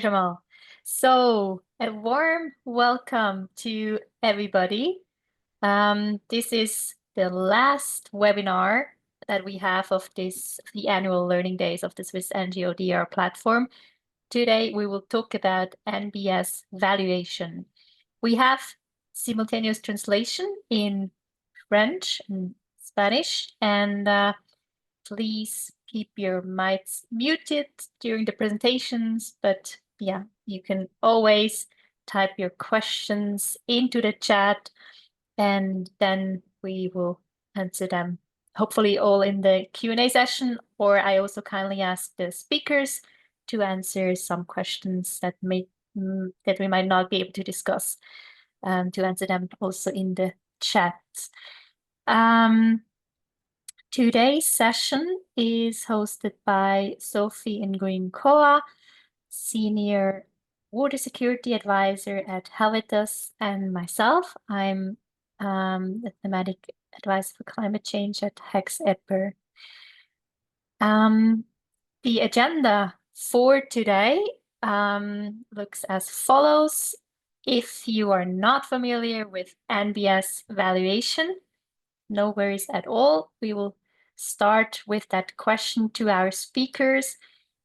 Jamal. So, a warm welcome to everybody. This is the last webinar that we have of the annual learning days of the Swiss NGO-DR platform. Today, we will talk about NBS valuation. We have simultaneous translation in French and Spanish, and please keep your mics muted during the presentations, but yeah, you can always type your questions into the chat and then we will answer them, hopefully all in the Q&A session, or I also kindly ask the speakers to answer some questions that we might not be able to discuss, to answer them also in the chat. Today's session is hosted by Sophie Nguyen-Koa, Senior Water Security Advisor at Helvetas, and myself. I'm the Thematic Advisor for Climate Change at HEX-EPR. The agenda for today looks as follows. If you are not familiar with NBS valuation, no worries at all. We will start with that question to our speakers,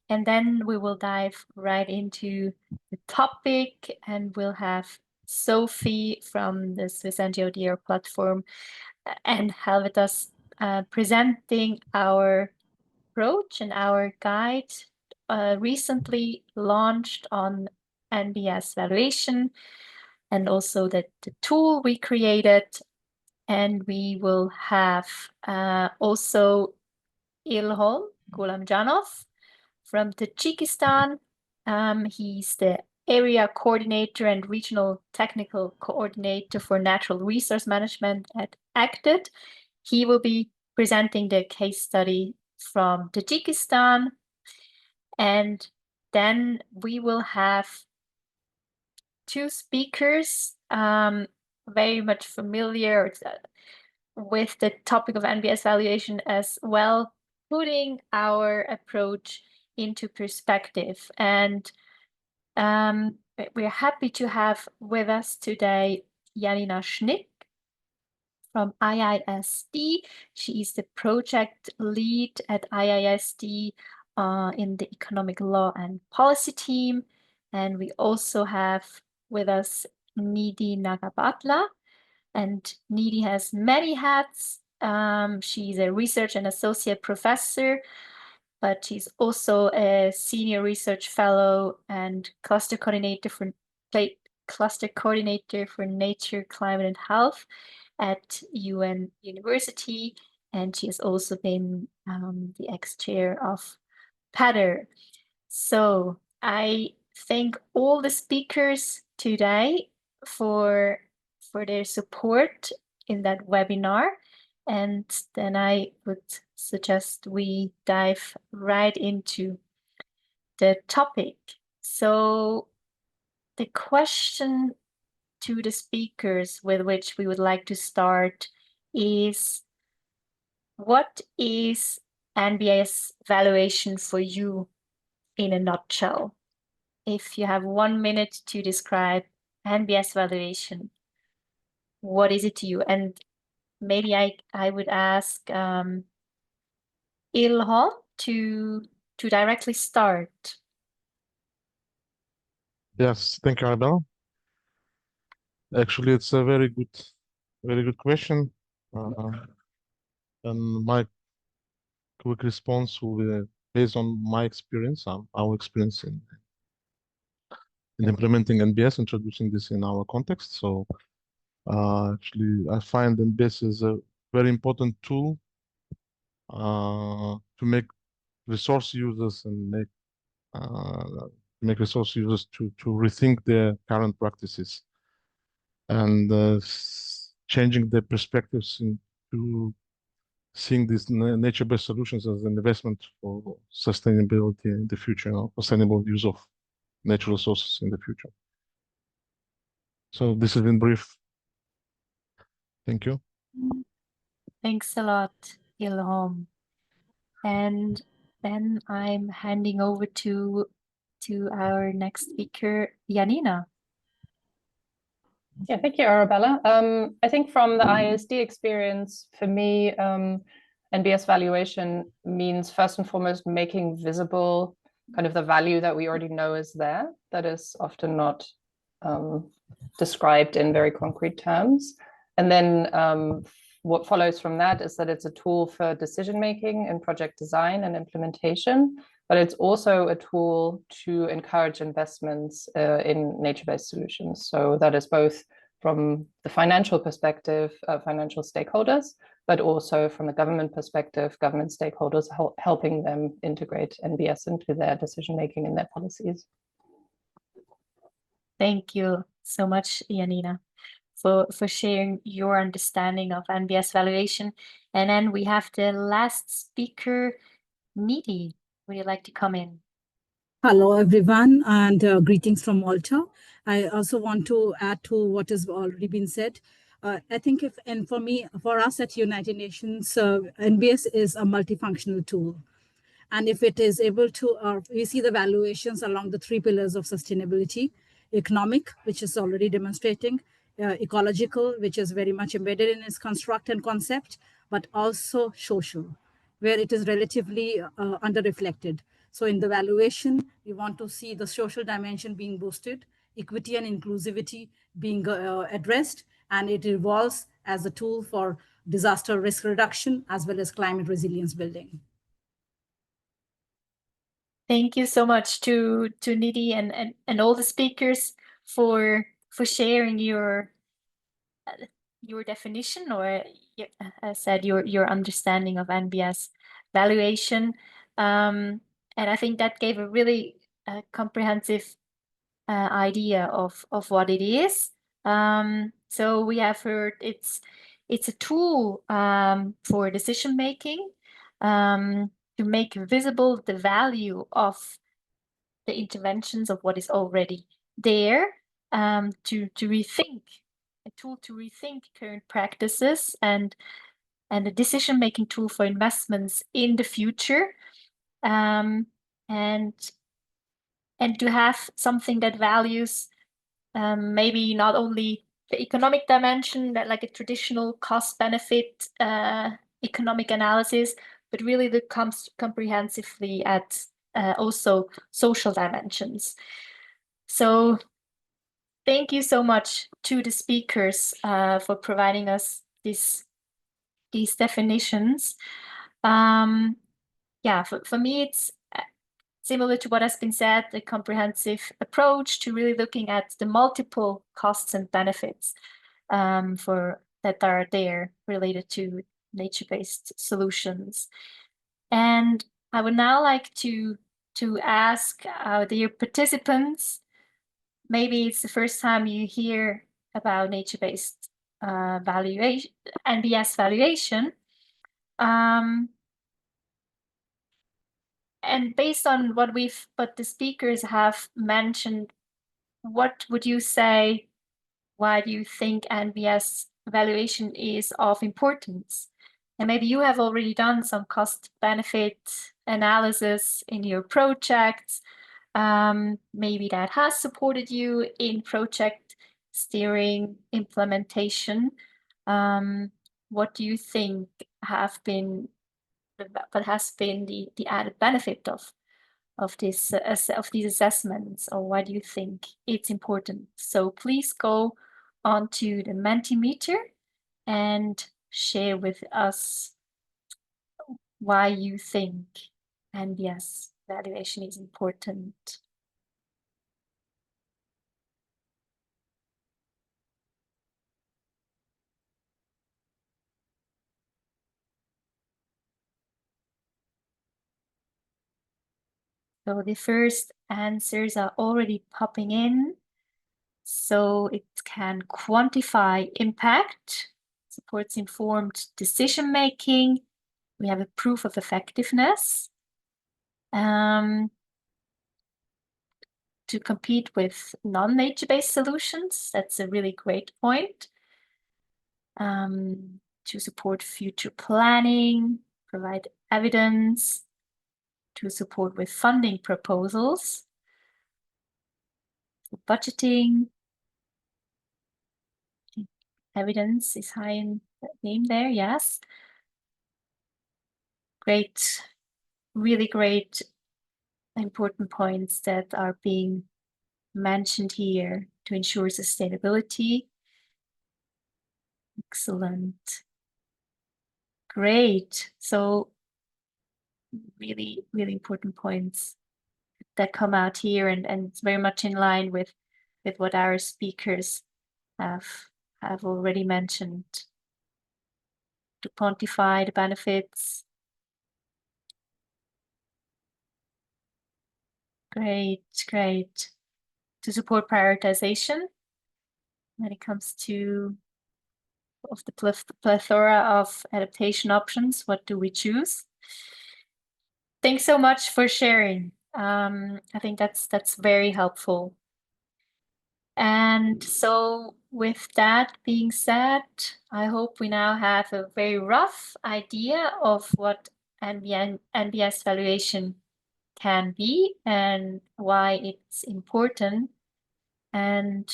and then we will dive right into the topic, and we'll have Sophie from the Swiss NGO-DR platform and Helvetas presenting our approach and our guide recently launched on NBS valuation, and also the tool we created. And we will have also Ilhom Gulamjanov from Tajikistan. He's the Area Coordinator and Regional Technical Coordinator for Natural Resource Management at ACTED. He will be presenting the case study from Tajikistan. And then we will have two speakers very much familiar with the topic of NBS valuation as well, putting our approach into perspective. And we're happy to have with us today Janina Schnick from IISD. She is the project lead at IISD in the Economic Law and Policy team. And we also have with us Nidhi Nagabatla. And Nidhi has many hats. She's a research and associate professor, but she's also a senior research fellow and cluster coordinator for Nature, Climate and Health at UN University. And she has also been the ex-chair of PADR. So I thank all the speakers today for their support in that webinar. And then I would suggest we dive right into the topic. So the question to the speakers with which we would like to start is, what is NBS valuation for you in a nutshell? If you have 1 minute to describe NBS valuation, what is it to you? And maybe I would ask Ilhom to directly start. Yes, thank you, Annabelle. Actually, it's a very good question. And my quick response will be based on my experience, our experience in implementing NBS, introducing this in our context. So actually, I find NBS is a very important tool to make resource users and make resource users to rethink their current practices and changing their perspectives into seeing these nature-based solutions as an investment for sustainability in the future, sustainable use of natural resources in the future. So this is in brief. Thank you. Thanks a lot, Ilhom. And then I'm handing over to to our next speaker, Janina. Yeah, thank you, Arabella. I think from the ISD experience, for me, NBS valuation means first and foremost making visible kind of the value that we already know is there, that is often not described in very concrete terms. And then what follows from that is that it's a tool for decision making and project design and implementation, but it's also a tool to encourage investments in nature-based solutions. So that is both from the financial perspective of financial stakeholders, but also from a government perspective, government stakeholders helping them integrate NBS into their decision-making and their policies. Thank you so much, Janina, for sharing your understanding of NBS valuation. And then we have the last speaker, Nidhi. Would you like to come in? Hello, everyone, and greetings from Malta. I also want to add to what has already been said. I think for us at United Nations, NBS is a multifunctional tool. And if it is able to, we see the valuations along the 3 pillars of sustainability: economic, which is already demonstrating, ecological, which is very much embedded in its construct and concept, but also social, where it is relatively under-reflected. So in the valuation, we want to see the social dimension being boosted, equity and inclusivity being addressed, and it evolves as a tool for disaster risk reduction as well as climate resilience building. Thank you so much to Nidhi and all the speakers for sharing your definition, or as I said, your understanding of NBS valuation. And I think that gave a really comprehensive idea of what it is. So we have heard it's a tool for decision making, to make visible the value of the interventions of what is already there, to rethink, a tool to rethink current practices, and a decision-making tool for investments in the future, and to have something that values maybe not only the economic dimension, that like a traditional cost-benefit economic analysis, but really that comes comprehensively at also social dimensions. So thank you so much to the speakers for providing us these definitions. Yeah, for me, it's similar to what has been said, a comprehensive approach to really looking at the multiple costs and benefits that are there related to nature-based solutions. And I would now like to ask our dear participants, maybe it's the first time you hear about nature-based valuation, NBS valuation. And based on what the speakers have mentioned, what would you say, why do you think NBS valuation is of importance? And maybe you have already done some cost-benefit analysis in your projects. Maybe that has supported you in project steering, implementation. What do you think has been the added benefit of these assessments, or why do you think it's important? So please go on to the Mentimeter and share with us why you think NBS valuation is important. So the first answers are already popping in. So it can quantify impact, supports informed decision-making. We have a proof of effectiveness to compete with non-nature-based solutions. That's a really great point. To support future planning, provide evidence, to support with funding proposals. for budgeting. Evidence is high in that name there, yes. Great, really great, important points that are being mentioned here to ensure sustainability. Excellent. Great. So really, really important points that come out here, and it's very much in line with what our speakers have already mentioned. To quantify the benefits. Great, great. To support prioritization when it comes to the plethora of adaptation options, what do we choose? Thanks so much for sharing. I think that's very helpful. And so with that being said, I hope we now have a very rough idea of what NBS valuation can be and why it's important. And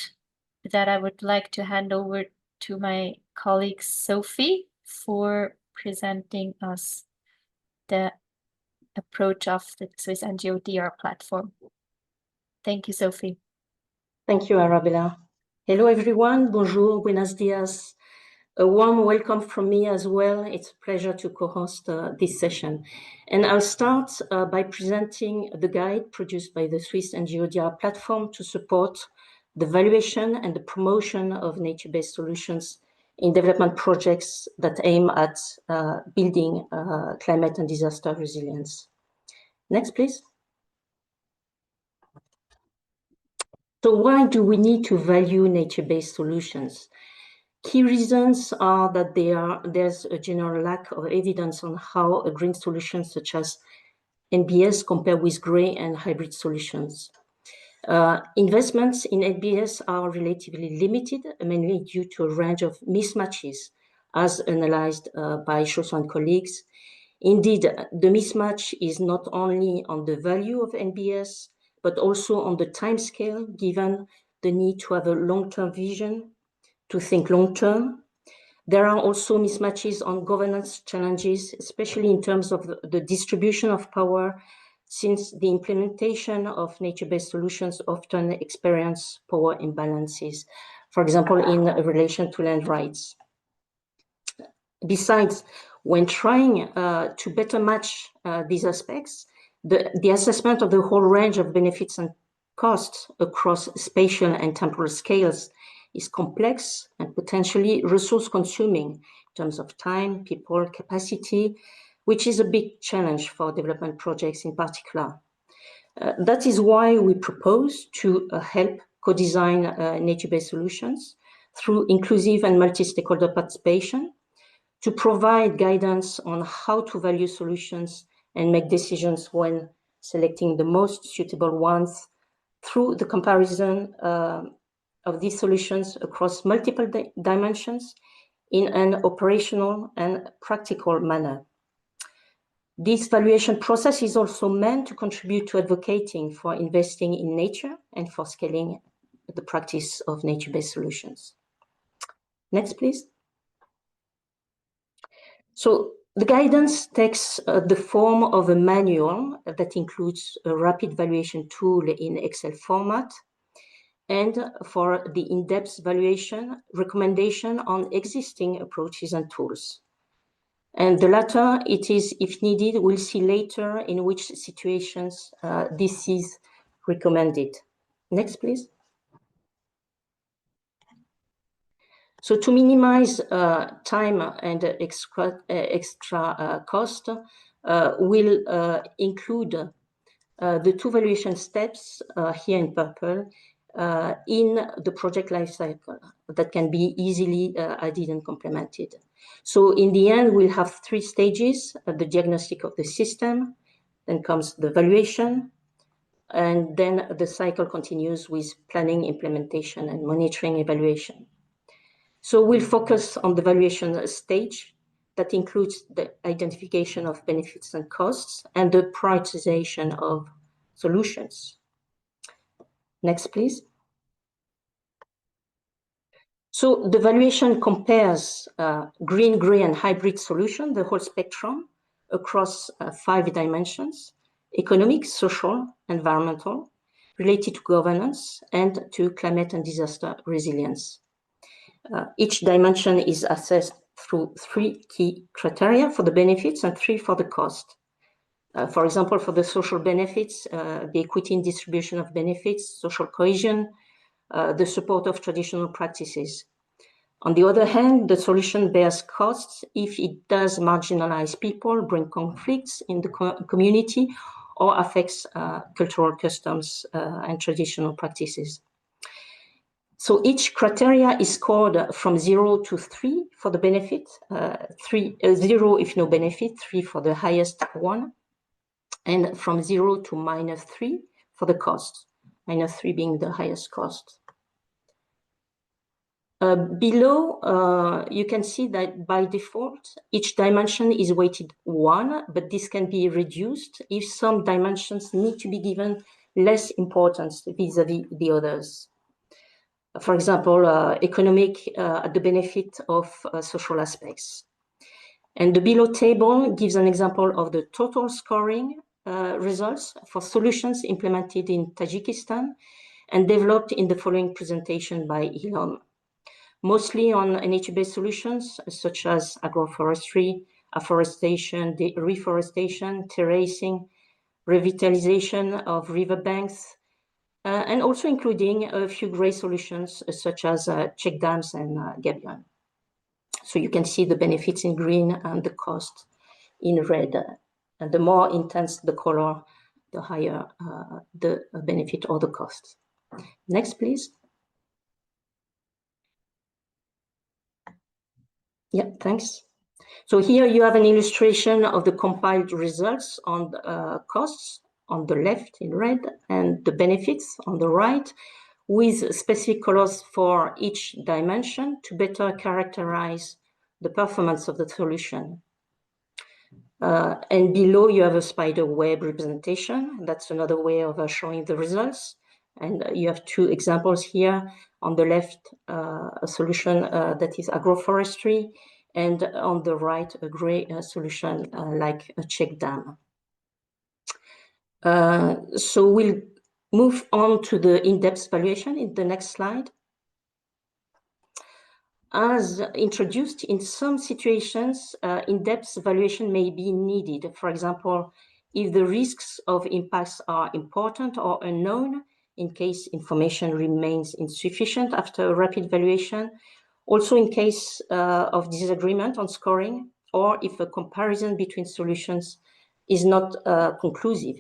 that I would like to hand over to my colleague Sophie for presenting us the approach of the Swiss NGO-DR platform. Thank you, Sophie. Thank you, Arabella. Hello, everyone. Bonjour, buenos dias. A warm welcome from me as well. It's a pleasure to co-host this session. And I'll start by presenting the guide produced by the Swiss NGO-DR platform to support the valuation and the promotion of nature-based solutions in development projects that aim at building climate and disaster resilience. Next, please. So why do we need to value nature-based solutions? Key reasons are that there's a general lack of evidence on how a green solution such as NBS compare with gray and hybrid solutions. Investments in NBS are relatively limited, mainly due to a range of mismatches, as analyzed by Chosso and colleagues. Indeed, the mismatch is not only on the value of NBS, but also on the timescale, given the need to have a long-term vision, to think long-term. There are also mismatches on governance challenges, especially in terms of the distribution of power, since the implementation of nature-based solutions often experience power imbalances, for example, in relation to land rights. Besides, when trying to better match these aspects, the assessment of the whole range of benefits and costs across spatial and temporal scales is complex and potentially resource-consuming in terms of time, people, capacity, which is a big challenge for development projects in particular. That is why we propose to help co-design nature-based solutions through inclusive and multi-stakeholder participation, to provide guidance on how to value solutions and make decisions when selecting the most suitable ones through the comparison of these solutions across multiple dimensions in an operational and practical manner. This valuation process is also meant to contribute to advocating for investing in nature and for scaling the practice of nature-based solutions. Next, please. So the guidance takes the form of a manual that includes a rapid valuation tool in Excel format, and for the in-depth valuation, recommendation on existing approaches and tools. And the latter, it is, if needed, we'll see later in which situations this is recommended. Next, please. So to minimize time and extra cost, we'll include the two valuation steps here in purple in the project lifecycle that can be easily added and complemented. So in the end, we'll have three stages: the diagnostic of the system, then comes the valuation, and then the cycle continues with planning, implementation, and monitoring evaluation. So we'll focus on the valuation stage that includes the identification of benefits and costs and the prioritization of solutions. Next, please. So the valuation compares green, gray, and hybrid solution, the whole spectrum, across 5 dimensions: economic, social, environmental, related to governance, and to climate and disaster resilience. Each dimension is assessed through 3 key criteria for the benefits and 3 for the cost. For example, for the social benefits, the equity in distribution of benefits, social cohesion, the support of traditional practices. On the other hand, the solution bears costs if it does marginalize people, bring conflicts in the community, or affects cultural customs and traditional practices. So each criteria is scored from 0 to 3 for the benefit, 0 if no benefit, 3 for the highest one, and from 0 to -3 for the cost, -3 being the highest cost. Below, you can see that by default, each dimension is weighted 1, but this can be reduced if some dimensions need to be given less importance vis-à-vis the others. For example, economic at the benefit of social aspects. And the below table gives an example of the total scoring results for solutions implemented in Tajikistan and developed in the following presentation by Ilham. Mostly on nature-based solutions such as agroforestry, afforestation, reforestation, terracing, revitalization of riverbanks, and also including a few gray solutions such as check dams and gabion. So you can see the benefits in green and the cost in red. And the more intense the color, the higher the benefit or the cost. Next, please. Yeah, thanks. So here you have an illustration of the compiled results on the costs on the left in red and the benefits on the right, with specific colors for each dimension to better characterize the performance of the solution. And below you have a spider web representation. That's another way of showing the results. And you have 2 examples here. On the left, a solution that is agroforestry, and on the right, a gray solution like a check dam. So we'll move on to the in-depth valuation in the next slide. As introduced, in some situations, in-depth valuation may be needed. For example, if the risks of impacts are important or unknown, in case information remains insufficient after a rapid valuation, also in case of disagreement on scoring, or if a comparison between solutions is not conclusive.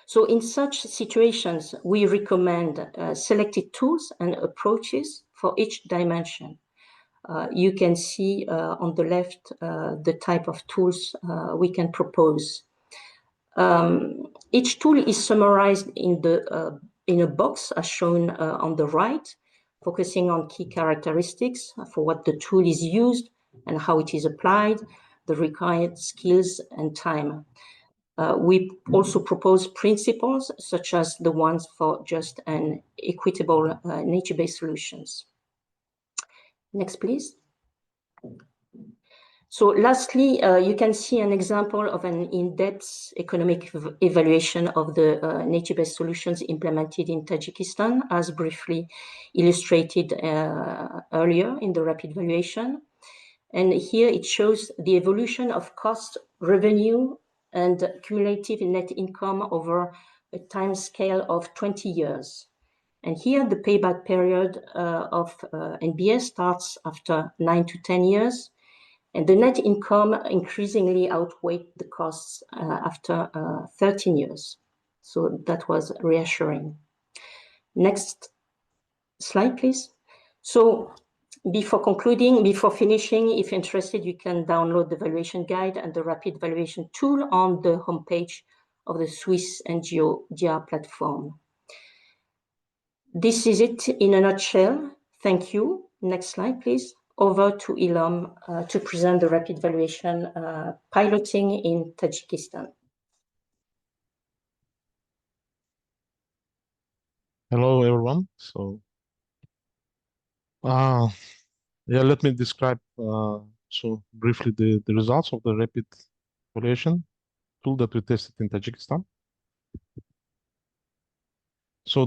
So in such situations, we recommend selected tools and approaches for each dimension. You can see on the left the type of tools we can propose. Each tool is summarized in a box as shown on the right, focusing on key characteristics for what the tool is used and how it is applied, the required skills and time. We also propose principles such as the ones for just and equitable nature-based solutions. Next, please. So lastly, you can see an example of an in-depth economic evaluation of the nature-based solutions implemented in Tajikistan, as briefly illustrated earlier in the rapid valuation. And here it shows the evolution of cost, revenue, and cumulative net income over a time scale of 20 years. And here the payback period of NBS starts after 9 to 10 years. And the net income increasingly outweighed the costs after 13 years. So that was reassuring. Next slide, please. So before concluding, before finishing, if interested, you can download the valuation guide and the rapid valuation tool on the homepage of the Swiss NGO DIA platform. This is it in a nutshell. Thank you. Next slide, please. Over to Ilham to present the rapid valuation piloting in Tajikistan. Hello, everyone. So Yeah, let me describe so briefly the results of the rapid evaluation tool that we tested in Tajikistan. So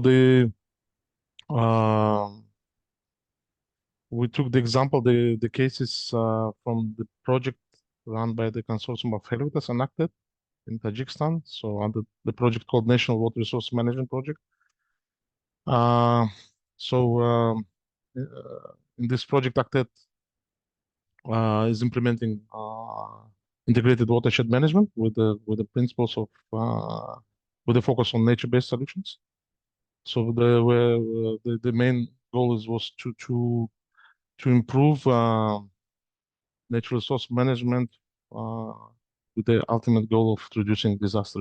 we took the example, the cases from the project run by the consortium of Helvetas and Aktet in Tajikistan. So under the project called National Water Resource Management Project. In this project, Aktet is implementing integrated watershed management with the principles of with a focus on nature-based solutions. So the main goal was to improve natural resource management with the ultimate goal of reducing disaster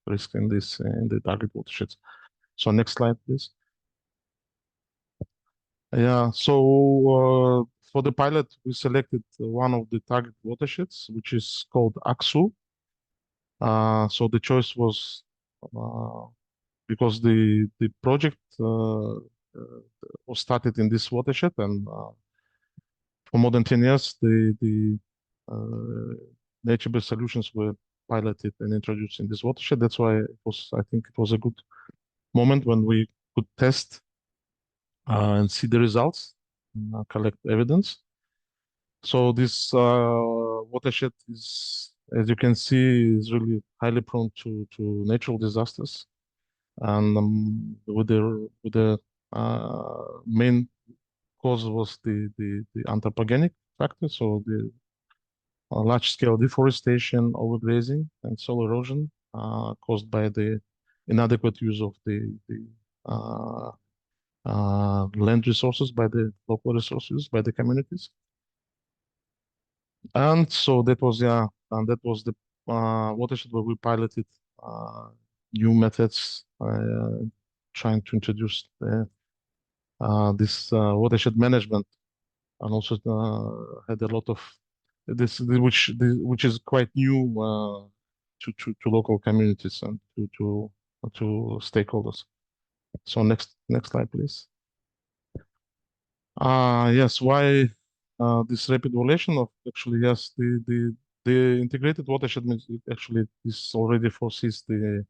risk in the target watersheds. So next slide, please. Yeah. So for the pilot, we selected one of the target watersheds, which is called Aksu. So the choice was because the project was started in this watershed, and for more than 10 years, the nature-based solutions were piloted and introduced in this watershed. That's why I think it was a good moment when we could test and see the results, and, collect evidence. So this watershed is, as you can see, is really highly prone to natural disasters, and with the main cause was the anthropogenic factor, so the large-scale deforestation, overgrazing, and soil erosion caused by the inadequate use of the land resources by the local resources by the communities. And so that was the watershed where we piloted new methods, trying to introduce this watershed management, and also had a lot of which is quite new to local communities and to stakeholders. So next slide, please. Yes, why this rapid evaluation of actually, yes, the integrated watershed means it actually this already foresees the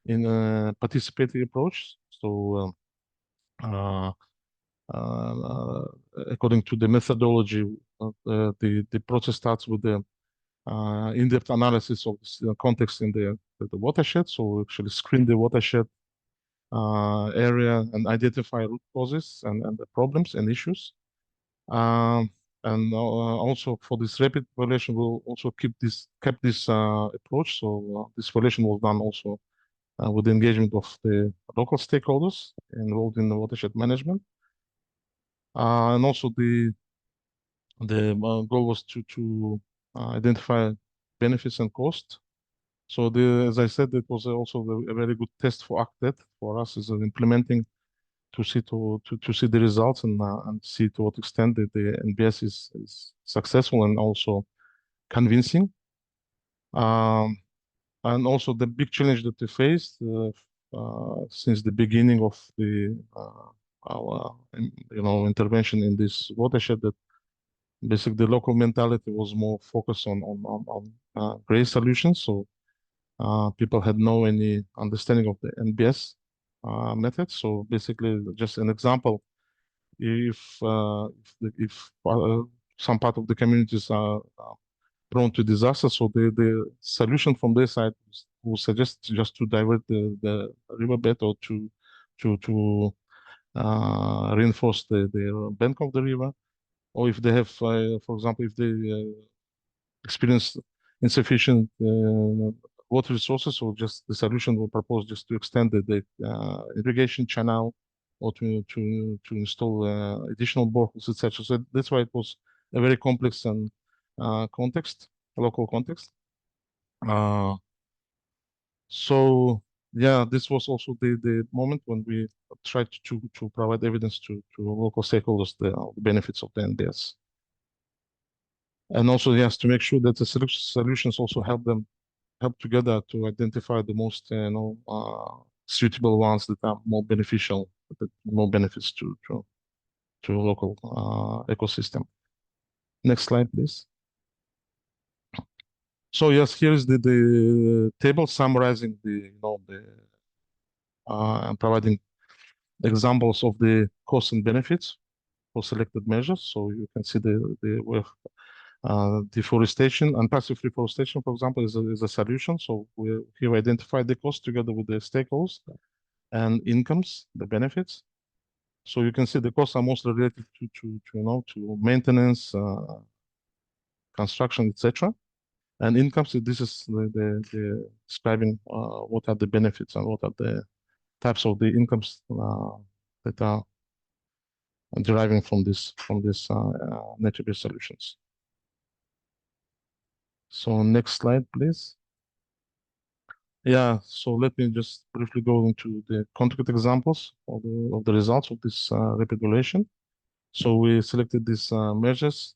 in a participatory approach. So according to the methodology, the process starts with the in-depth analysis of the context in the watershed. So we actually screen the watershed area and identify root causes and the problems and issues. And also for this rapid evaluation, we'll also kept this approach. So this evaluation was done also with the engagement of the local stakeholders involved in the watershed management. And also the goal was to identify benefits and cost. So as I said, it was also a very good test for ACTED for us is implementing to see the results and see to what extent the NBS is successful and also convincing. And also the big challenge that we faced since the beginning of our intervention in this watershed, that basically the local mentality was more focused on gray solutions. So people had no any understanding of the NBS method. So basically, just an example, if some part of the communities are prone to disaster, so the solution from their side will suggest just to divert the riverbed or to reinforce the bank of the river, or if they have, for example, if they experience insufficient water resources, so just the solution will propose just to extend the irrigation channel or to install additional boreholes, etc. So that's why it was a very complex and local context. So yeah, this was also the moment when we tried to provide evidence to local stakeholders the benefits of the NBS. And also, yes, to make sure that the solutions also help together to identify the most suitable ones that are more beneficial, that more benefits to local ecosystem. Next slide, please. So yes, here is the table summarizing and providing examples of the costs and benefits for selected measures. So you can see deforestation and passive reforestation, for example, is a solution. So we have identified the cost together with the stakeholders and incomes, the benefits. So you can see the costs are mostly related to maintenance, construction, etc. And incomes, this is the describing what are the benefits and what are the types of the incomes that are deriving from this nature-based solutions. So next slide, please. Yeah, so let me just briefly go into the concrete examples of the results of this rapid evaluation. So we selected these measures,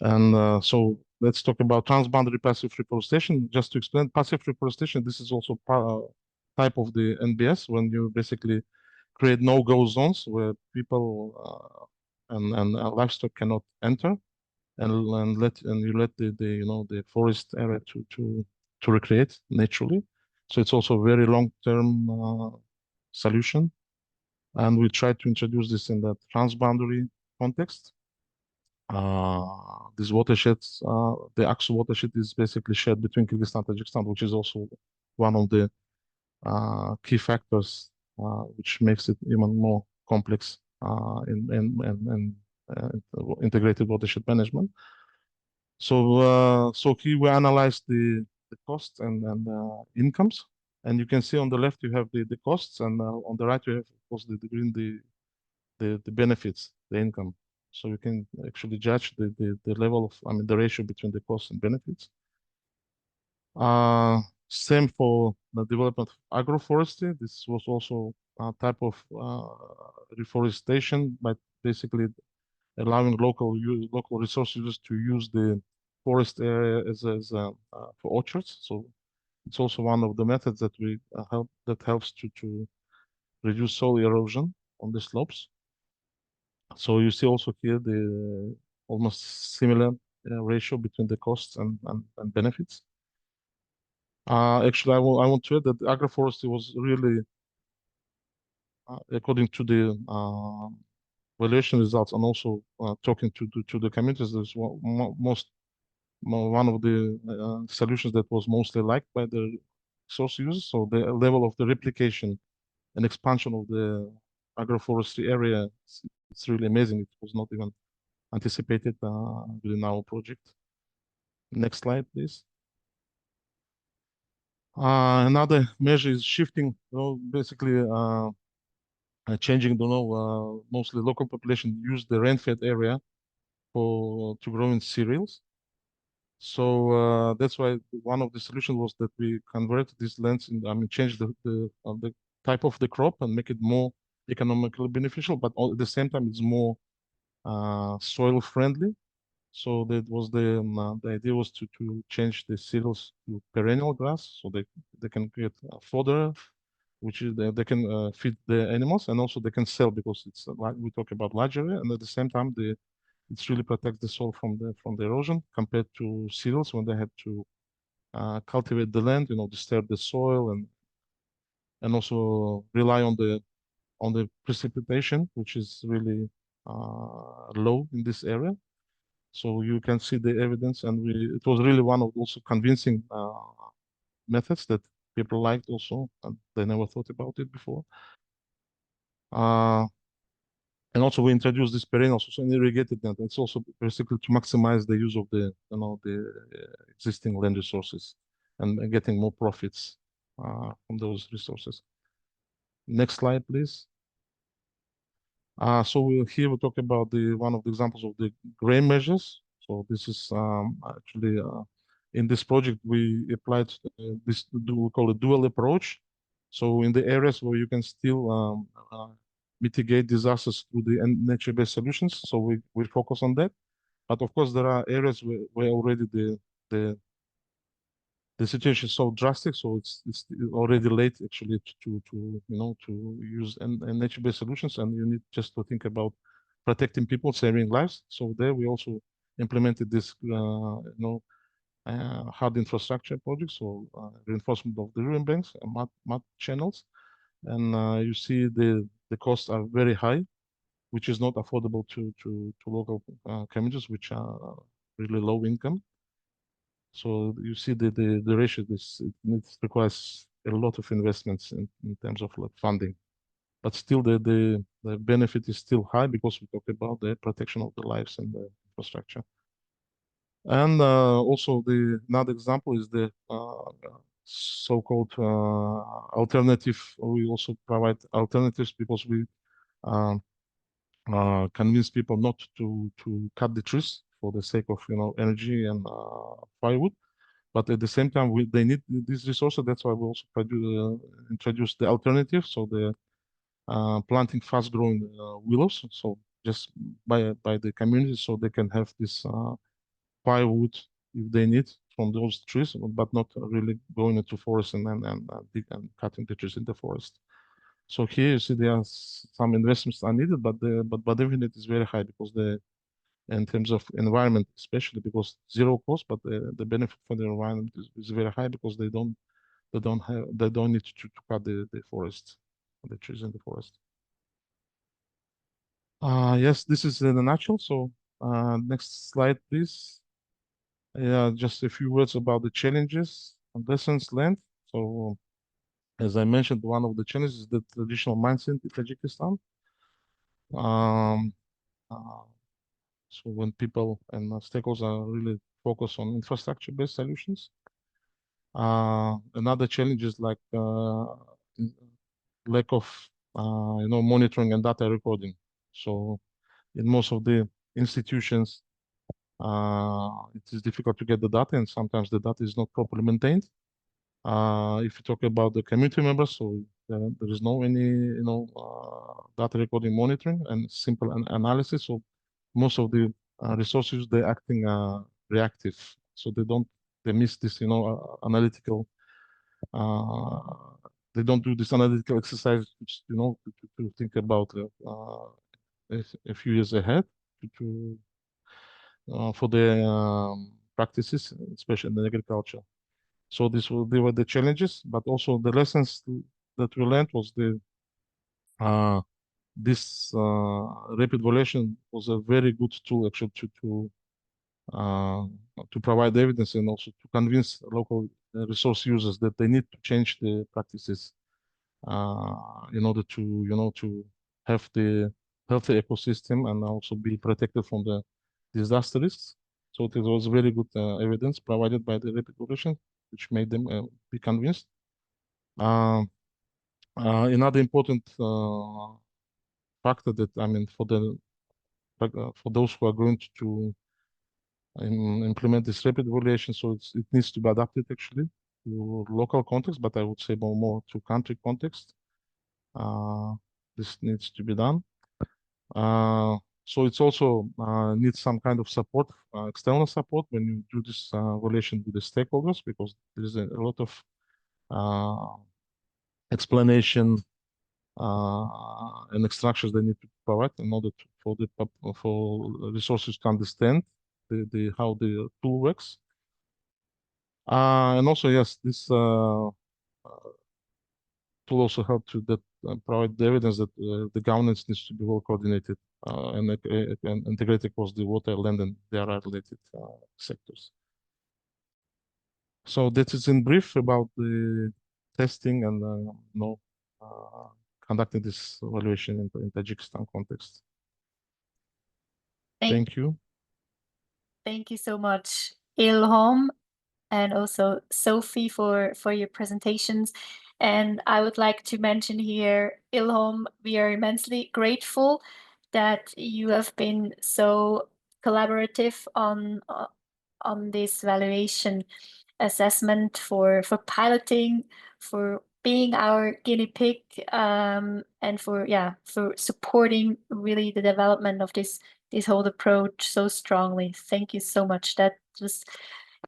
and so let's talk about transboundary passive reforestation. Just to explain, passive reforestation, this is also type of the NBS when you basically create no-go zones where people and livestock cannot enter, and you let the forest area to recreate naturally. So it's also a very long-term solution, and we try to introduce this in the transboundary context. These watersheds, the Aksu watershed is basically shared between Kyrgyzstan and Tajikistan, which is also one of the key factors which makes it even more complex in integrated watershed management. So here we analyze the costs and incomes, and you can see on the left you have the costs, and on the right you have, of course, the green the benefits, the income. So you can actually judge the level of, I mean, the ratio between the costs and benefits. Same for the development of agroforestry. This was also a type of reforestation, but basically allowing local resource users to use the forest area as for orchards. So it's also one of the methods that we helps to reduce soil erosion on the slopes. So you see also here the almost similar ratio between the costs and benefits. Actually, I want to add that agroforestry was really, according to the valuation results, and also talking to the communities, there's one of the solutions that was mostly liked by the source users. So the level of the replication and expansion of the agroforestry area, it's really amazing. It was not even anticipated within our project. Next slide, please. Another measure is shifting, basically changing mostly local population use the rain-fed area to grow in cereals. So that's why one of the solutions was that we convert these lands change the type of the crop and make it more economically beneficial, but at the same time it's more soil friendly. So that was the idea was to change the cereals to perennial grass, so they can get fodder, which is they can feed the animals, and also they can sell, because it's like we talk about large area, and at the same time it's really protects the soil from the erosion, compared to cereals when they had to cultivate the land, disturb the soil, and also rely on the precipitation, which is really low in this area. So you can see the evidence, and it was really one of also convincing methods that people liked also, and they never thought about it before. And also we introduced this perennials also in irrigated land. It's also basically to maximize the use of the existing land resources and getting more profits from those resources. Next slide, please. So here we talk about one of the examples of the gray measures. So this is actually in this project we applied this we call a dual approach. So in the areas where you can still mitigate disasters through the nature-based solutions, so we focus on that. But of course, there are areas where already the the situation is so drastic, so it's already late actually to use nature-based solutions, and you need just to think about protecting people, saving lives. So there we also implemented this hard infrastructure projects, so reinforcement of the river banks and mud channels, and you see the costs are very high, which is not affordable to local communities which are really low income. So you see the ratio. It requires a lot of investments in terms of like funding, but still the benefit is still high because we talk about the protection of the lives and the infrastructure. And also another example is the so-called alternative. We also provide alternatives because we convince people not to cut the trees for the sake of energy and firewood, but at the same time they need these resources. That's why we also introduce the alternative. So the planting fast-growing willows, so just by the community, so they can have this firewood if they need from those trees, but not really going into forest and cutting the trees in the forest. So here you see there are some investments are needed, but definitely is very high because in terms of environment, especially because zero cost, but the benefit for the environment is very high because they don't need to cut the forest, the trees in the forest. Yes, this is in a nutshell. So next slide, please. Yeah, just a few words about the challenges and lessons learned. So as I mentioned, one of the challenges is the traditional mindset in Tajikistan. So when people and stakeholders are really focused on infrastructure-based solutions. Another challenge is like lack of monitoring and data recording. So in most of the institutions, it is difficult to get the data, and sometimes the data is not properly maintained. If you talk about the community members, so there is no any data recording monitoring and simple analysis. So most of the resources they're acting reactive, so they miss this analytical. They don't do this analytical exercise, which to think about a few years ahead for the practices, especially in agriculture. So they were the challenges, but also the lessons that we learned was this rapid evaluation was a very good tool actually to provide evidence and also to convince local resource users that they need to change the practices in order to have the healthy ecosystem and also be protected from the disaster risks. So it was very good evidence provided by the rapid evaluation, which made them be convinced. Another important factor that for those who are going to implement this rapid evaluation, so it needs to be adapted actually to local context, but I would say more to country context. This needs to be done. So it's also needs some kind of support, external support when you do this evaluation with the stakeholders, because there is a lot of explanation and extractions they need to provide in order for resources to understand how the tool works. And also, yes, this tool also help to provide the evidence that the governance needs to be well coordinated and integrated across the water, land, and their related sectors. So that is in brief about the testing and conducting this evaluation in Tajikistan context. Thank you. Thank you so much, Ilham, and also Sophie for your presentations. And I would like to mention here, Ilham, we are immensely grateful that you have been so collaborative on this valuation assessment for piloting, for being our guinea pig, and for supporting really the development of this whole approach so strongly. Thank you so much. That was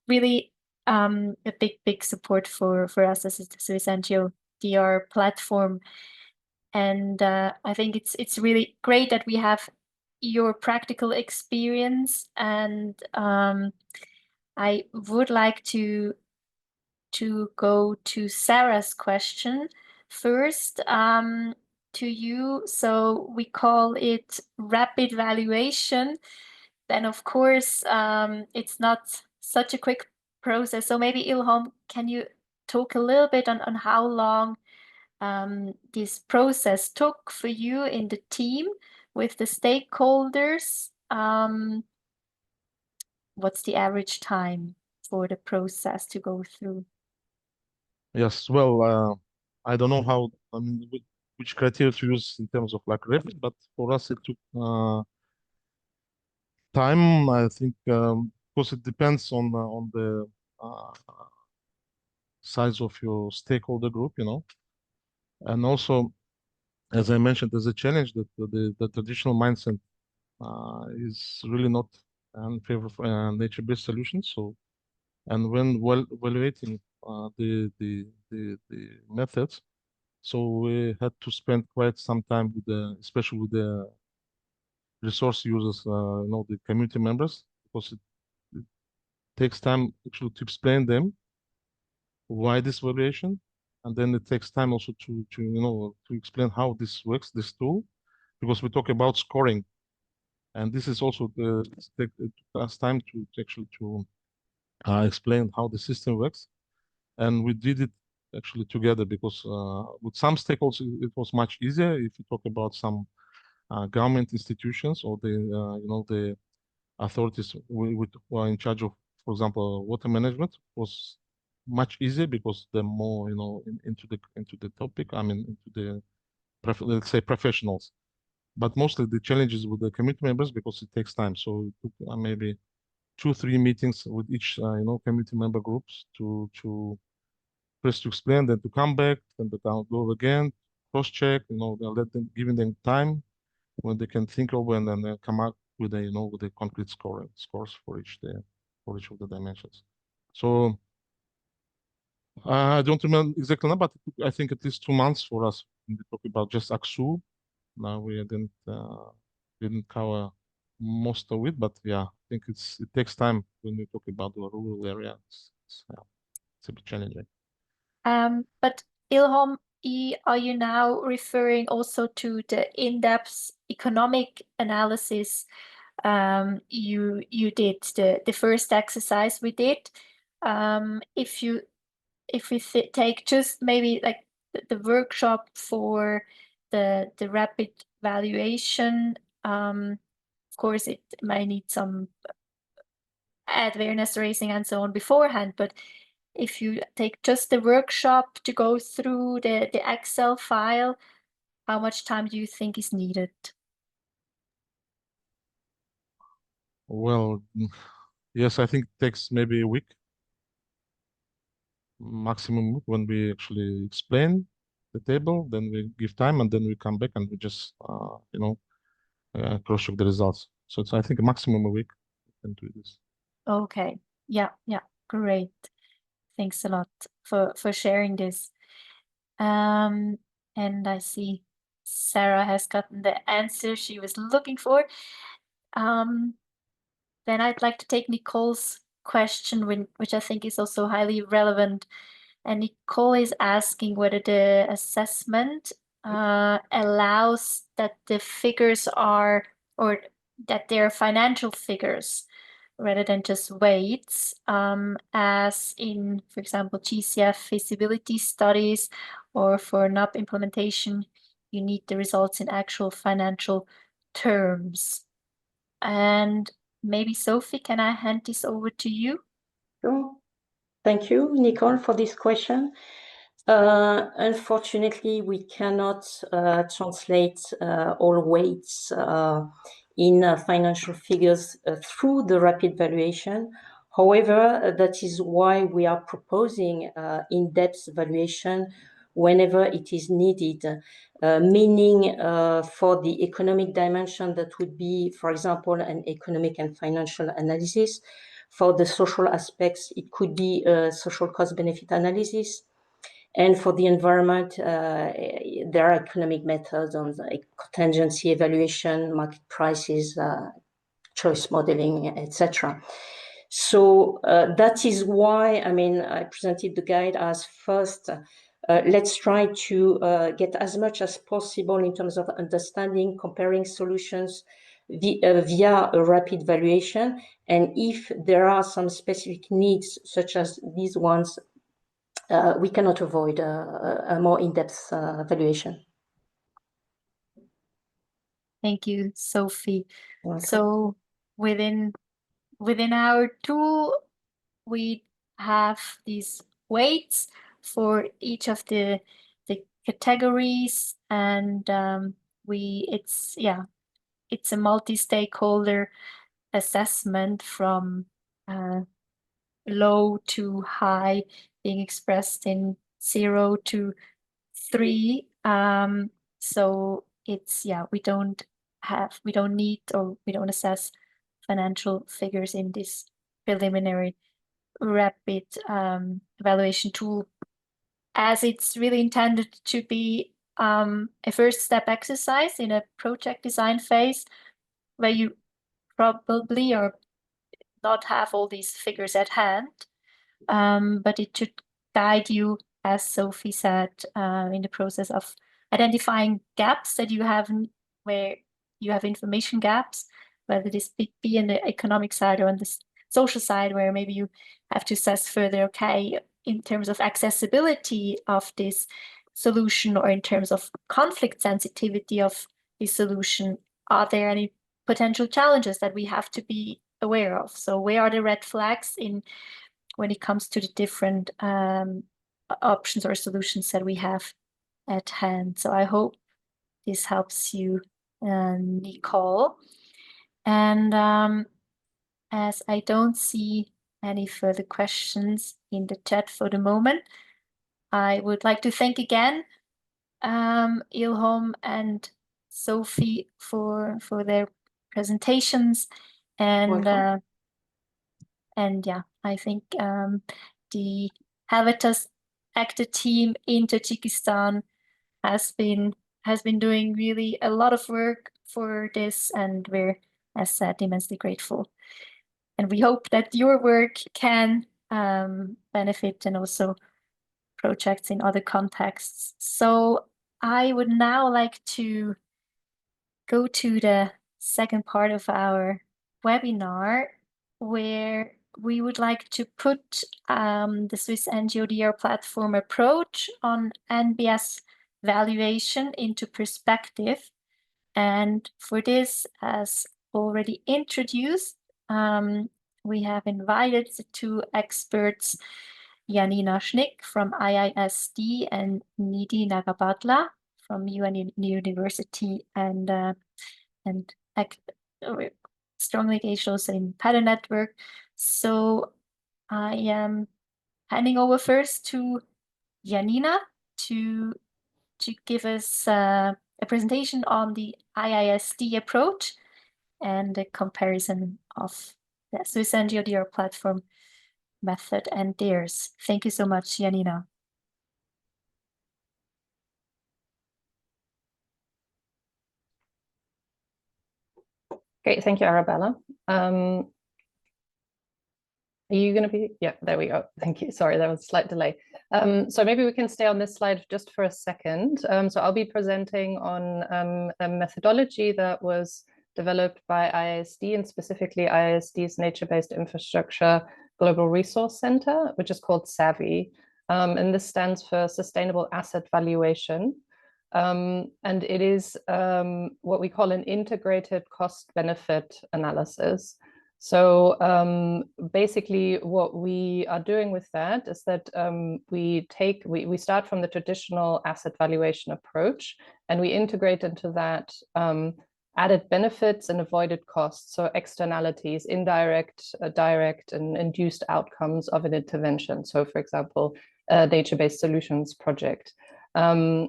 really a big support for us as a Swiss NGO DR platform. And I think it's really great that we have your practical experience, and I would like to go to Sarah's question first, to you. So we call it rapid valuation. Then of course it's not such a quick process. So maybe Ilham, can you talk a little bit on how long this process took for you in the team with the stakeholders? What's the average time for the process to go through? Yes, well, I don't know how, I mean, which criteria to use in terms of like reference, but for us it took time, I think, because it depends on the uh, size of your stakeholder group, you know, and also, as I mentioned, there's a challenge that the traditional mindset is really not in favor of nature-based solutions. So, and when evaluating the methods, so we had to spend quite some time with especially with the resource users, you know, the community members, because it takes time actually to explain them why this variation, and then it takes time also to you know to explain how this works, this tool, because we talk about scoring, and this is also it took us time to actually to explain how the system works, and we did it actually together because with some stakeholders it was much easier. If you talk about some government institutions or the you know the authorities who are in charge of, for example, water management, was much easier because they're more you know into the topic. I mean into the let's say professionals. But mostly the challenges with the community members because it takes time. So it took maybe 2-3 meetings with each you know community member groups to first to explain, then to come back, then to go again, cross check. You know, let them giving them time when they can think over and then come up with a you know with a concrete scores for each of the dimensions. So I don't remember exactly now, but I think at least 2 months for us when we talk about just Aksu. Now we didn't cover most of it, but yeah, I think it takes time when we talk about the rural areas. It's a bit challenging. But Ilham, are you now referring also to the in-depth economic analysis you did, the first exercise we did? If we take just maybe like the workshop for the rapid valuation, of course it might need some awareness raising and so on beforehand, but if you take just the workshop to go through the Excel file, how much time do you think is needed? Well, yes, I think it takes maybe a week maximum when we actually explain the table, then we give time and then we come back and we just you know cross check the results. So it's I think a maximum a week we can do this. Okay, yeah, great. Thanks a lot for sharing this. And I see Sarah has gotten the answer she was looking for. Then I'd like to take Nicole's question, which I think is also highly relevant. And Nicole is asking whether the assessment allows that the figures are, or that they're financial figures rather than just weights, as in, for example, GCF feasibility studies, or for NUP implementation, you need the results in actual financial terms. And maybe Sophie, can I hand this over to you? Sure. Thank you, Nicole, for this question. Unfortunately, we cannot translate all weights in financial figures through the rapid valuation. However, that is why we are proposing in-depth valuation whenever it is needed, meaning for the economic dimension that would be, for example, an economic and financial analysis. For the social aspects, it could be a social cost benefit analysis. And for the environment, there are economic methods on the contingency evaluation, market prices, choice modeling, etc. So that is why, I mean, I presented the guide as first, let's try to get as much as possible in terms of understanding, comparing solutions via a rapid valuation. And if there are some specific needs, such as these ones, we cannot avoid a more in-depth valuation. Thank you, Sophie. Welcome. So within our tool, we have these weights for each of the categories, and it's a multi-stakeholder assessment from low to high, being expressed in 0 to 3. So it's, we don't need, or we don't assess financial figures in this preliminary rapid evaluation tool, as it's really intended to be a first step exercise in a project design phase, where you probably or not have all these figures at hand, but it should guide you, as Sophie said, in the process of identifying gaps that you have, where you have information gaps, whether this be in the economic side or on the social side, where maybe you have to assess further, okay, in terms of accessibility of this solution, or in terms of conflict sensitivity of this solution, are there any potential challenges that we have to be aware of? So where are the red flags when it comes to the different options or solutions that we have at hand? So I hope this helps you, Nicole. And as I don't see any further questions in the chat for the moment, I would like to thank again Ilhom and Sophie for their presentations, and yeah, I think the Habitat Actor team in Tajikistan has been doing really a lot of work for this, and we're, as said, immensely grateful. And we hope that your work can benefit, and also projects in other contexts. So I would now like to go to the second part of our webinar, where we would like to put the Swiss NGODR platform approach on NBS valuation into perspective. And for this, as already introduced, we have invited the two experts, Janina Schnick from IISD and Nidhi Nagabadla from UN University, and strongly engaged also in pattern network. So I am handing over first to Janina to give us a presentation on the IISD approach and a comparison of the Swiss NGODR platform method and theirs. Thank you so much, Janina. Great, thank you, Arabella. Are you going to be? Yeah, there we go. Thank you. Sorry, there was a slight delay. So maybe we can stay on this slide just for a second. So I'll be presenting on a methodology that was developed by IISD, and specifically IISD's Nature-Based Infrastructure Global Resource Center, which is called SAVI. And this stands for Sustainable Asset Valuation. And it is what we call an integrated cost-benefit analysis. So basically what we are doing with that is that we start from the traditional asset valuation approach, and we integrate into that added benefits and avoided costs, so externalities, indirect, direct, and induced outcomes of an intervention. So for example, a nature-based solutions project. And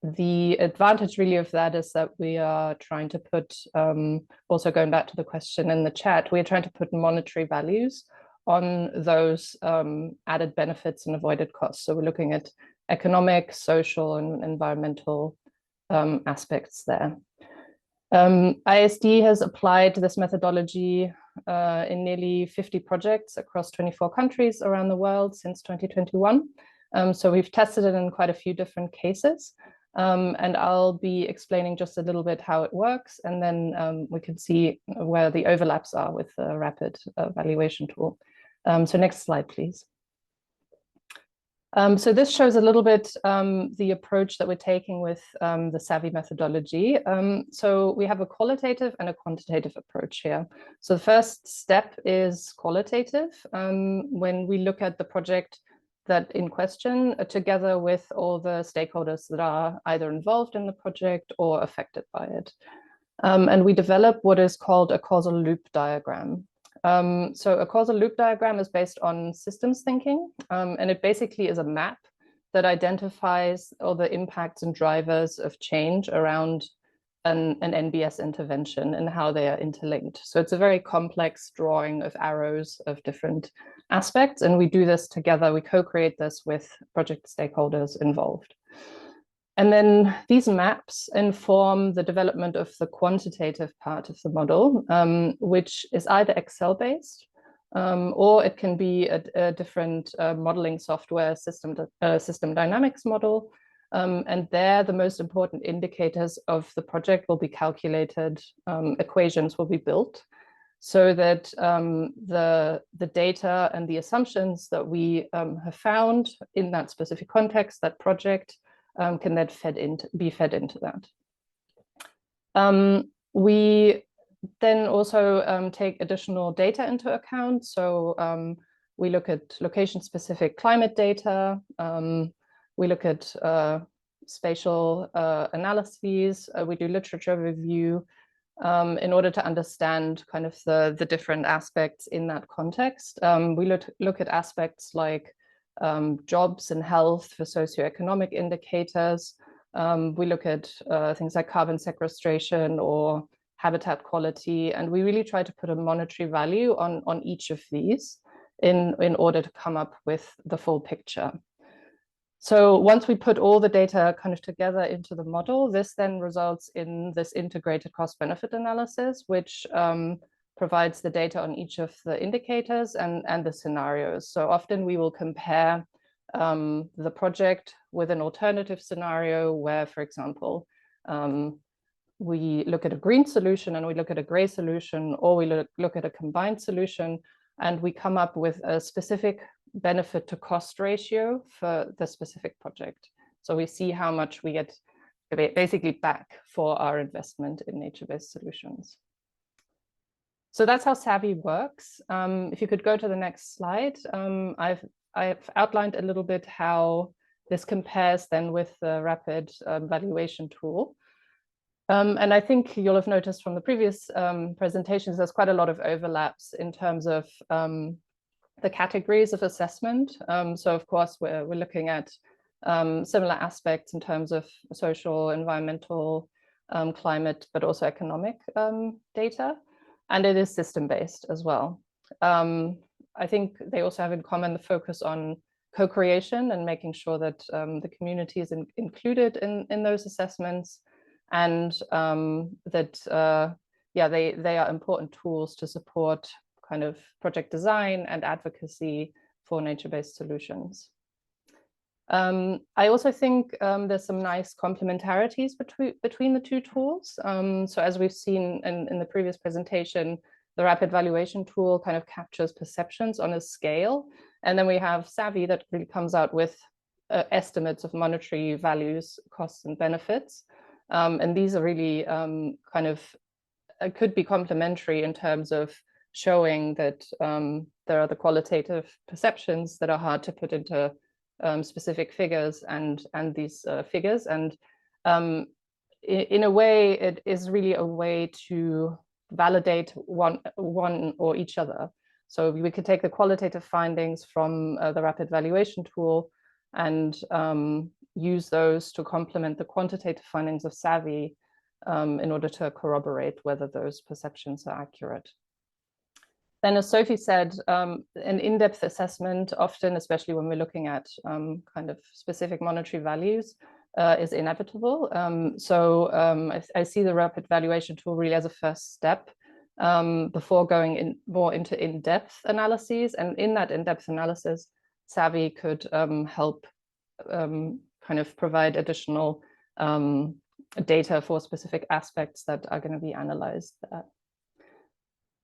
the advantage really of that is that we are trying to put, also going back to the question in the chat, we're trying to put monetary values on those added benefits and avoided costs. So we're looking at economic, social, and environmental aspects there. ISD has applied this methodology in nearly 50 projects across 24 countries around the world since 2021. So we've tested it in quite a few different cases. And I'll be explaining just a little bit how it works, and then we can see where the overlaps are with the rapid evaluation tool. So next slide, please. So this shows a little bit the approach that we're taking with the SAVI methodology. So we have a qualitative and a quantitative approach here. So the first step is qualitative, when we look at the project that in question together with all the stakeholders that are either involved in the project or affected by it. And we develop what is called a causal loop diagram. So a causal loop diagram is based on systems thinking, and it basically is a map that identifies all the impacts and drivers of change around an NBS intervention and how they are interlinked. So it's a very complex drawing of arrows of different aspects, and we do this together. We co-create this with project stakeholders involved. And then these maps inform the development of the quantitative part of the model, which is either Excel-based, or it can be a different modeling software, system dynamics model. And there, the most important indicators of the project will be calculated, equations will be built, so that the data and the assumptions that we have found in that specific context, that project, can then be fed into that. We then also take additional data into account. So we look at location-specific climate data. We look at spatial analyses. We do literature review in order to understand kind of the different aspects in that context. We look at aspects like jobs and health for socioeconomic indicators. We look at things like carbon sequestration or habitat quality, and we really try to put a monetary value on each of these in order to come up with the full picture. So once we put all the data kind of together into the model, this then results in this integrated cost-benefit analysis, which provides the data on each of the indicators and the scenarios. So often we will compare the project with an alternative scenario where, for example, we look at a green solution and we look at a gray solution, or we look at a combined solution, and we come up with a specific benefit to cost ratio for the specific project. So we see how much we get basically back for our investment in nature-based solutions. So that's how SAVI works. If you could go to the next slide, I've outlined a little bit how this compares then with the rapid valuation tool. And I think you'll have noticed from the previous presentations, there's quite a lot of overlaps in terms of the categories of assessment. So of course, we're looking at similar aspects in terms of social, environmental, climate, but also economic data. And it is system-based as well. I think they also have in common the focus on co-creation and making sure that the community is included in those assessments, and that they are important tools to support kind of project design and advocacy for nature-based solutions. I also think there's some nice complementarities between the two tools. So as we've seen in the previous presentation, the rapid valuation tool kind of captures perceptions on a scale. And then we have SAVI that really comes out with estimates of monetary values, costs, and benefits. And these are really kind of, could be complementary in terms of showing that there are the qualitative perceptions that are hard to put into specific figures and these figures. And in a way, it is really a way to validate one or each other. So we could take the qualitative findings from the rapid valuation tool and use those to complement the quantitative findings of SAVI in order to corroborate whether those perceptions are accurate. Then, as Sophie said, an in-depth assessment, often, especially when we're looking at kind of specific monetary values, is inevitable. I see the rapid valuation tool really as a first step before going more into in-depth analyses. And in that in-depth analysis, SAVI could help kind of provide additional data for specific aspects that are going to be analyzed.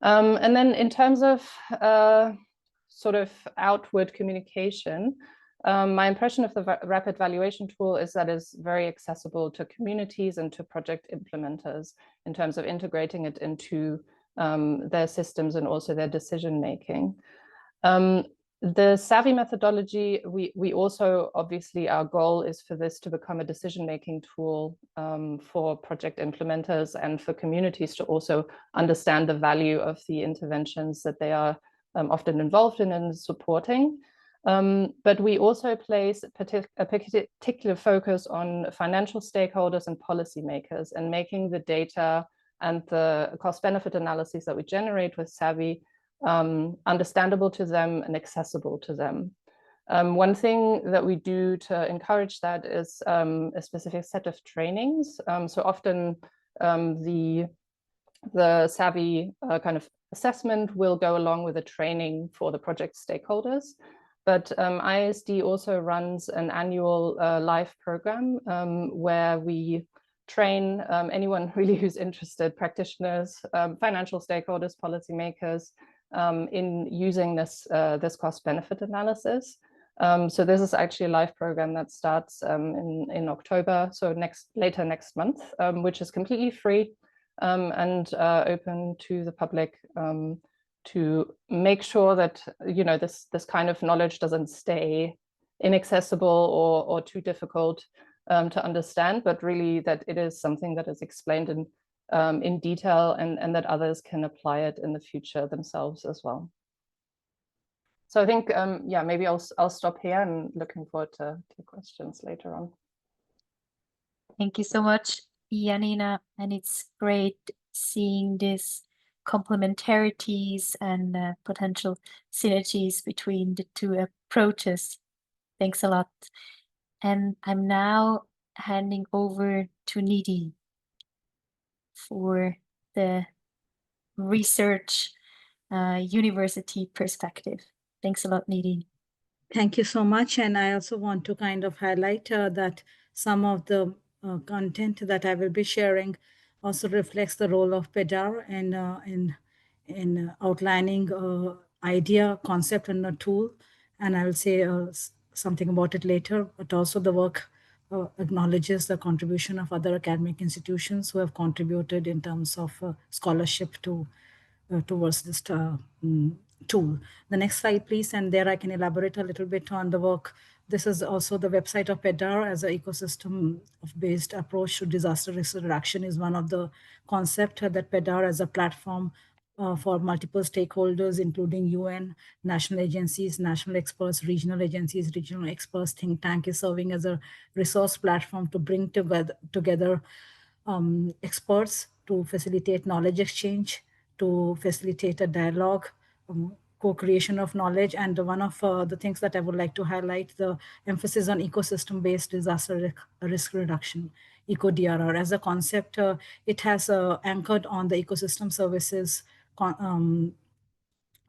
And then in terms of sort of outward communication, my impression of the rapid valuation tool is that it's very accessible to communities and to project implementers in terms of integrating it into their systems and also their decision making. The SAVI methodology, we also, obviously, our goal is for this to become a decision-making tool for project implementers and for communities to also understand the value of the interventions that they are often involved in and supporting. But we also place a particular focus on financial stakeholders and policymakers, and making the data and the cost-benefit analyses that we generate with SAVI understandable to them and accessible to them. One thing that we do to encourage that is a specific set of trainings. So often the SAVI kind of assessment will go along with a training for the project stakeholders. But ISD also runs an annual live program where we train anyone really who's interested, practitioners, financial stakeholders, policymakers, in using this cost-benefit analysis. So this is actually a live program that starts in October, so later next month, which is completely free and open to the public to make sure that this kind of knowledge doesn't stay inaccessible or too difficult to understand, but really that it is something that is explained in detail and that others can apply it in the future themselves as well. So I think, yeah, maybe I'll stop here and looking forward to questions later on. Thank you so much, Janina. And it's great seeing this complementarities and potential synergies between the two approaches. Thanks a lot. And I'm now handing over to Nidhi for the research university perspective. Thanks a lot, Nidhi. Thank you so much. And I also want to kind of highlight that some of the content that I will be sharing also reflects the role of PEDAR in outlining idea, concept, and a tool. And I will say something about it later, but also the work acknowledges the contribution of other academic institutions who have contributed in terms of scholarship towards this tool. The next slide, please. And there I can elaborate a little bit on the work. This is also the website of PEDAR as an ecosystem-based approach to disaster risk reduction is one of the concepts that PEDAR as a platform for multiple stakeholders, including UN, national agencies, national experts, regional agencies, regional experts, think tank is serving as a resource platform to bring together experts to facilitate knowledge exchange, to facilitate a dialogue, co-creation of knowledge. And one of the things that I would like to highlight, the emphasis on ecosystem-based disaster risk reduction, ECO-DRR. As a concept, it has anchored on the ecosystem services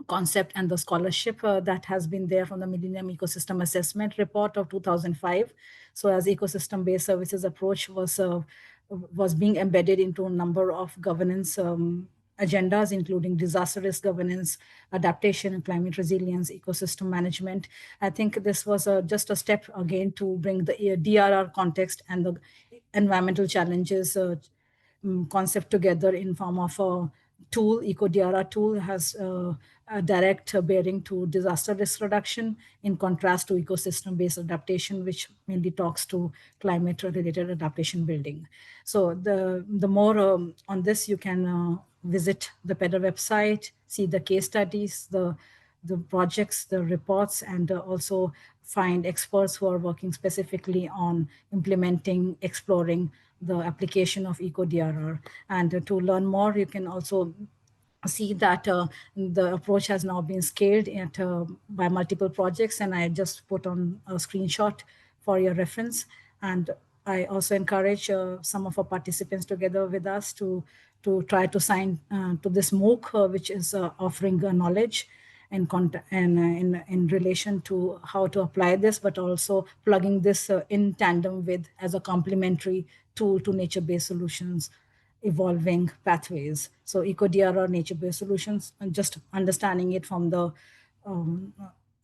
concept and the scholarship that has been there from the Millennium Ecosystem Assessment Report of 2005. So as ecosystem-based services approach was being embedded into a number of governance agendas, including disaster risk governance, adaptation and climate resilience, ecosystem management. I think this was just a step again to bring the DRR context and the environmental challenges concept together in form of a tool. ECO-DRR tool has a direct bearing to disaster risk reduction in contrast to ecosystem-based adaptation, which mainly talks to climate-related adaptation building. So the more on this, you can visit the PEDAR website, see the case studies, the the projects, the reports, and also find experts who are working specifically on implementing, exploring the application of EcoDRR. And to learn more, you can also see that the approach has now been scaled by multiple projects, and I just put on a screenshot for your reference. And I also encourage some of our participants together with us to try to sign to this MOOC, which is offering knowledge and in relation to how to apply this, but also plugging this in tandem with as a complementary tool to nature-based solutions, evolving pathways. So EcoDRR nature-based solutions, and just understanding it from the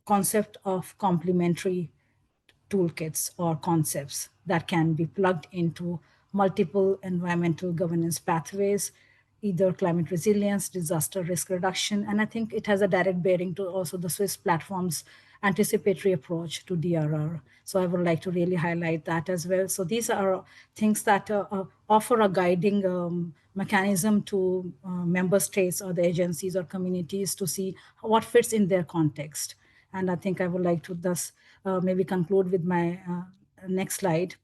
concept of complementary toolkits or concepts that can be plugged into multiple environmental governance pathways, either climate resilience, disaster risk reduction. And I think it has a direct bearing to also the Swiss platform's anticipatory approach to DRR. So I would like to really highlight that as well. So these are things that offer a guiding mechanism to member states or the agencies or communities to see what fits in their context. And I think I would like to thus maybe conclude with my next slide.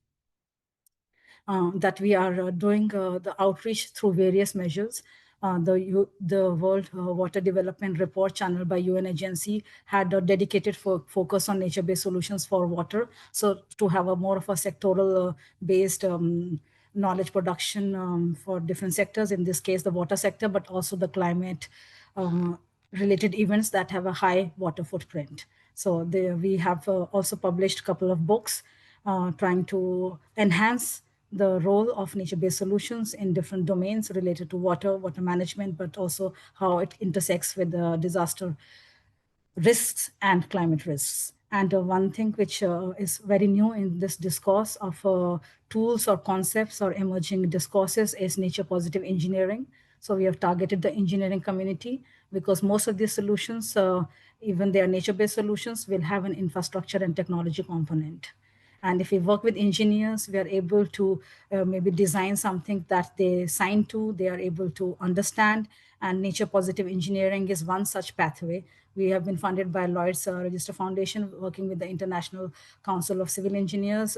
That we are doing the outreach through various measures. The World Water Development Report channel by UN agency had a dedicated focus on nature-based solutions for water. So to have a more of a sectoral based knowledge production for different sectors, in this case, the water sector, but also the climate related events that have a high water footprint. So we have also published a couple of books trying to enhance the role of nature-based solutions in different domains related to water management, but also how it intersects with disaster risks and climate risks. And one thing which is very new in this discourse of tools or concepts or emerging discourses is nature positive engineering. So we have targeted the engineering community because most of these solutions, even they are nature-based solutions, will have an infrastructure and technology component. And if we work with engineers, we are able to maybe design something that they sign to, they are able to understand. And nature positive engineering is one such pathway. We have been funded by Lloyd's Register Foundation, working with the International Council of Civil Engineers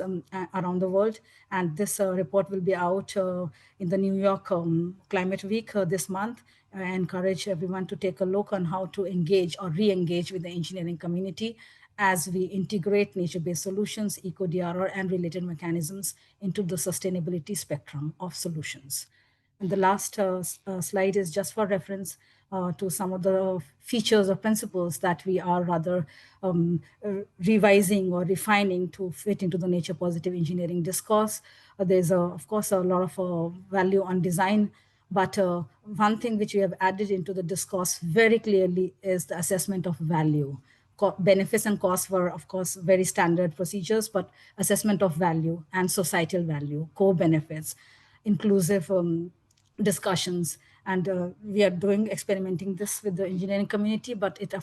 around the world. And this report will be out in the New York Climate Week this month. I encourage everyone to take a look on how to engage or re-engage with the engineering community as we integrate nature-based solutions, EcoDRR, and related mechanisms into the sustainability spectrum of solutions. And the last slide is just for reference to some of the features or principles that we are rather revising or refining to fit into the nature positive engineering discourse. There's, of course, a lot of value on design, but one thing which we have added into the discourse very clearly is the assessment of value. Benefits and costs were, of course, very standard procedures, but assessment of value and societal value, co-benefits, inclusive discussions. And we are experimenting this with the engineering community, but it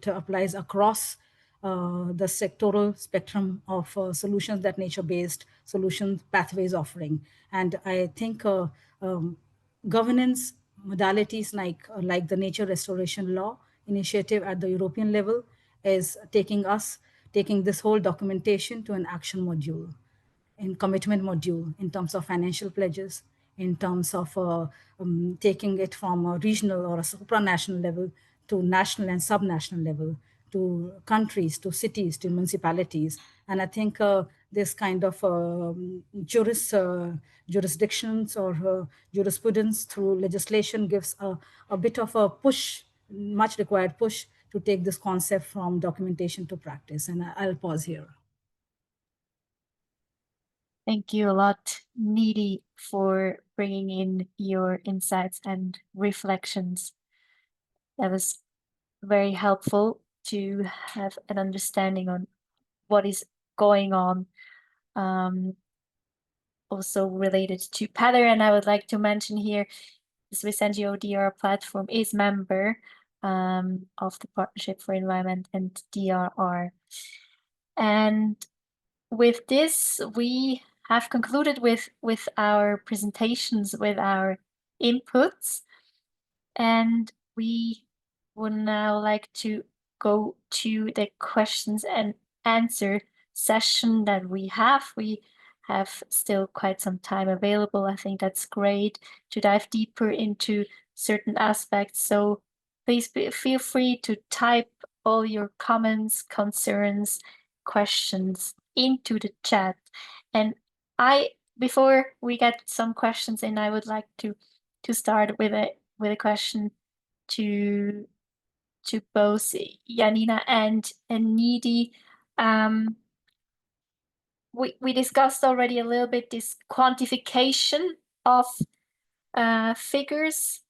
applies across the sectoral spectrum of solutions that nature-based solution pathways offering. And I think governance modalities like the nature restoration law initiative at the European level is taking this whole documentation to an action module, in commitment module, in terms of financial pledges, in terms of taking it from a regional or a supranational level to national and subnational level, to countries, to cities, to municipalities. And I think this kind of jurisdictions or jurisprudence through legislation gives a bit of a push, much required push to take this concept from documentation to practice. And I'll pause here. Thank you a lot, Needy, for bringing in your insights and reflections. That was very helpful to have an understanding on what is going on, also related to Pather. And I would like to mention here, the Swiss NGO DRR platform is member of the Partnership for Environment and DRR. And with this, we have concluded with our presentations, with our inputs, and we would now like to go to the questions and answer session that we have. We have still quite some time available. I think that's great to dive deeper into certain aspects. So please feel free to type all your comments, concerns, questions into the chat. And before we get some questions in, I would like to start with a question to both Janina and Nidhi. We discussed already a little bit this quantification of figures.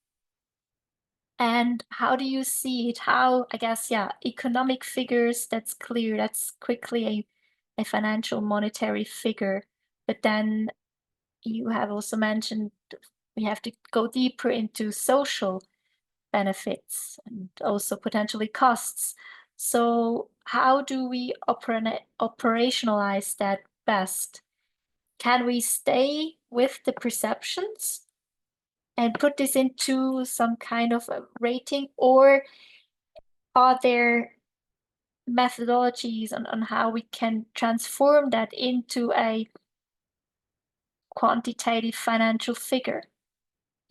And how do you see it? How, I guess, yeah, economic figures, that's clear, that's quickly a financial monetary figure. But then you have also mentioned we have to go deeper into social benefits and also potentially costs. So how do we operationalize that best? Can we stay with the perceptions and put this into some kind of a rating, or are there methodologies on how we can transform that into a quantitative financial figure?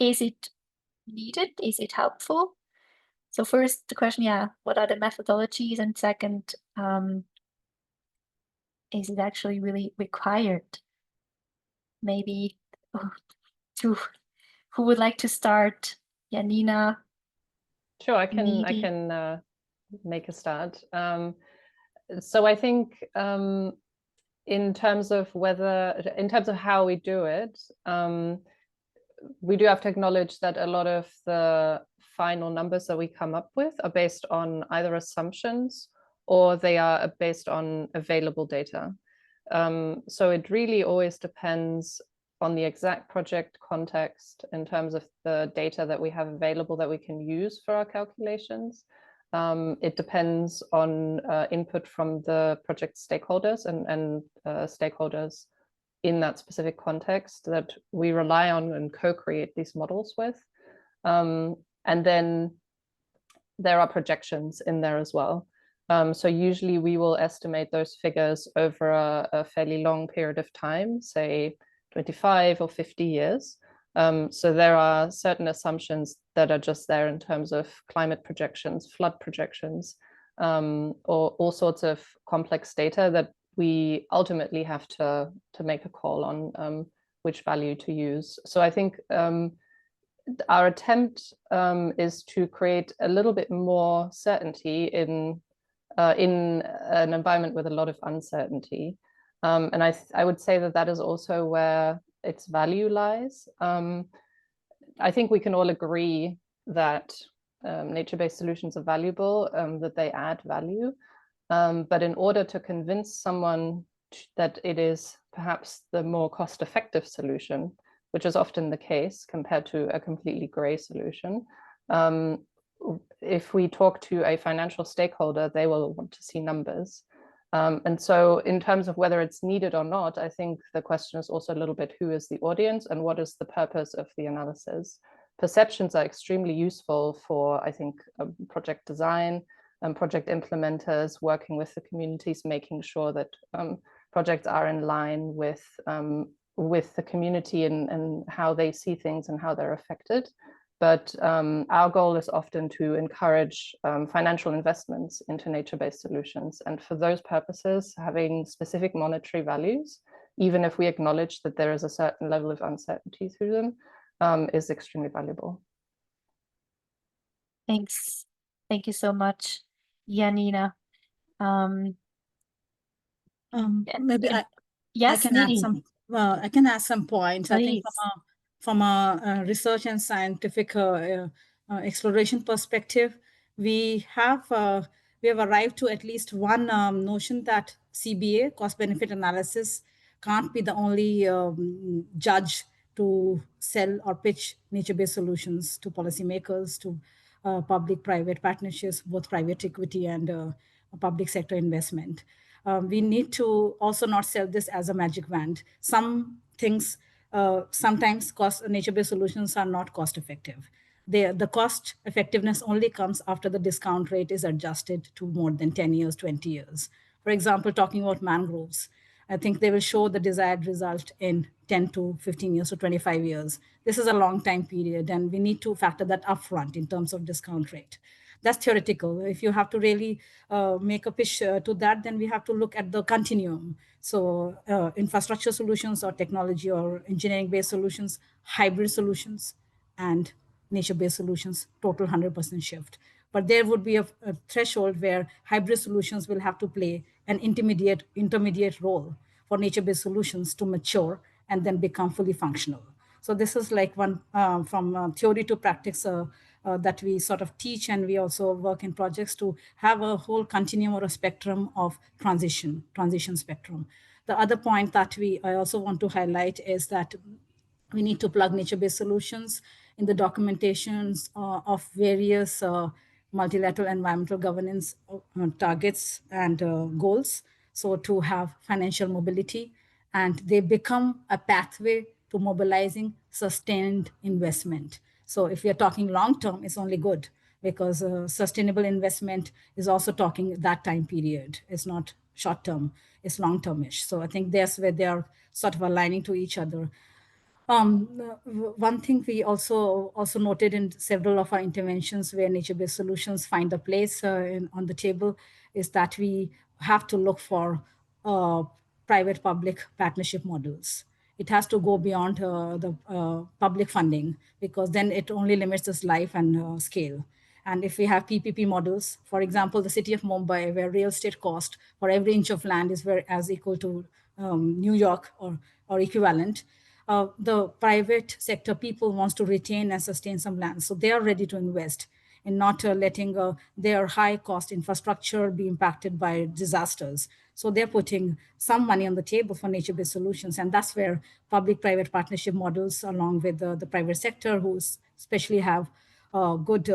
Is it needed? Is it helpful? So first, the question, yeah, what are the methodologies? And second, is it actually really required? Maybe who would like to start? Janina? Sure, I can make a start. So I think in terms of how we do it, we do have to acknowledge that a lot of the final numbers that we come up with are based on either assumptions or they are based on available data. So it really always depends on the exact project context in terms of the data that we have available that we can use for our calculations. It depends on input from the project stakeholders and stakeholders in that specific context that we rely on and co-create these models with. And then there are projections in there as well. So usually we will estimate those figures over a fairly long period of time, say 25 or 50 years. So there are certain assumptions that are just there in terms of climate projections, flood projections, or all sorts of complex data that we ultimately have to make a call on which value to use. So I think our attempt is to create a little bit more certainty in an environment with a lot of uncertainty. And I would say that is also where its value lies. I think we can all agree that nature-based solutions are valuable, that they add value. But in order to convince someone that it is perhaps the more cost-effective solution, which is often the case compared to a completely gray solution, if we talk to a financial stakeholder, they will want to see numbers. And so in terms of whether it's needed or not, I think the question is also a little bit who is the audience and what is the purpose of the analysis. Perceptions are extremely useful for, I think, project design and project implementers working with the communities, making sure that projects are in line with the community and how they see things and how they're affected. But our goal is often to encourage financial investments into nature-based solutions. And for those purposes, having specific monetary values, even if we acknowledge that there is a certain level of uncertainty through them, is extremely valuable. Thanks. Thank you so much, Janina. Maybe yes, I can add some. Well, I can add some points. Please. I think from a research and scientific exploration perspective, we have arrived to at least one notion that CBA, cost benefit analysis, can't be the only judge to sell or pitch nature-based solutions to policymakers, to public-private partnerships, both private equity and public sector investment. We need to also not sell this as a magic wand. Some things, sometimes nature-based solutions are not cost effective. the cost effectiveness only comes after the discount rate is adjusted to more than 10 years, 20 years. For example, talking about mangroves, I think they will show the desired result in 10 to 15 years to 25 years. This is a long time period, and we need to factor that upfront in terms of discount rate. That's theoretical. If you have to really make a pitch to that, then we have to look at the continuum. So infrastructure solutions or technology or engineering-based solutions, hybrid solutions, and nature-based solutions, total 100% shift. But there would be a threshold where hybrid solutions will have to play an intermediate role for nature-based solutions to mature and then become fully functional. So this is like one from theory to practice that we sort of teach, and we also work in projects to have a whole continuum or a spectrum of transition spectrum. The other point that I also want to highlight is that we need to plug nature-based solutions in the documentations of various multilateral environmental governance targets and goals. So to have financial mobility, and they become a pathway to mobilizing sustained investment. So if we are talking long-term, it's only good, because sustainable investment is also talking that time period. It's not short-term, it's long-termish. So I think that's where they are sort of aligning to each other. One thing we also noted in several of our interventions where nature-based solutions find a place on the table is that we have to look for private-public partnership models. It has to go beyond the public funding, because then it only limits its life and scale. And if we have PPP models, for example, the city of Mumbai, where real estate cost for every inch of land is as equal to New York or equivalent, the private sector people wants to retain and sustain some land. So they are ready to invest in not letting their high cost infrastructure be impacted by disasters. So they're putting some money on the table for nature-based solutions. And that's where public-private partnership models, along with the private sector, who especially have good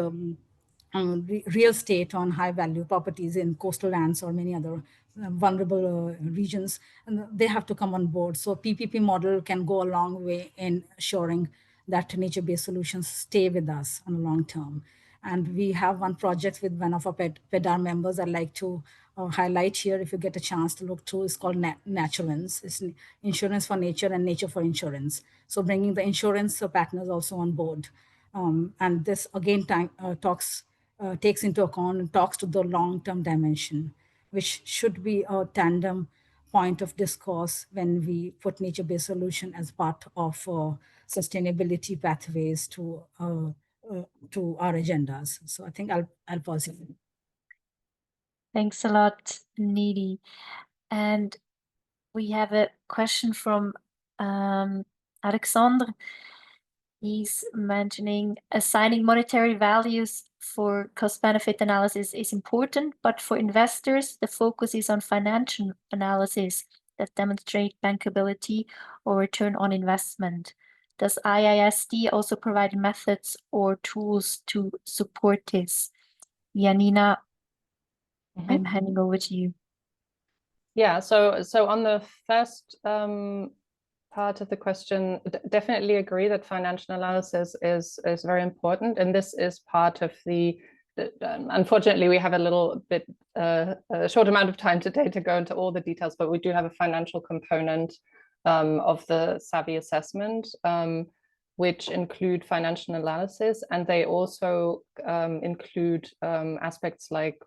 real estate on high value properties in coastal lands or many other vulnerable regions, and they have to come on board. So PPP model can go a long way in assuring that nature-based solutions stay with us on a long term. And we have one project with one of our PEDAR members I'd like to highlight here, if you get a chance to look through. It's called Naturance. It's insurance for nature and nature for insurance. So bringing the insurance partners also on board. And this again takes into account and talks to the long-term dimension, which should be a tandem point of discourse when we put nature-based solution as part of sustainability pathways to our agendas. So I think I'll pause here. Thanks a lot, Nidhi. And we have a question from Alexander. He's mentioning assigning monetary values for cost-benefit analysis is important, but for investors, the focus is on financial analysis that demonstrate bankability or return on investment. Does IISD also provide methods or tools to support this? Janina, I'm handing over to you. Yeah, so on the first part of the question, definitely agree that financial analysis is very important, and this is part of the unfortunately we have a little bit a short amount of time today to go into all the details, but we do have a financial component of the Savvy assessment, which include financial analysis, and they also include aspects like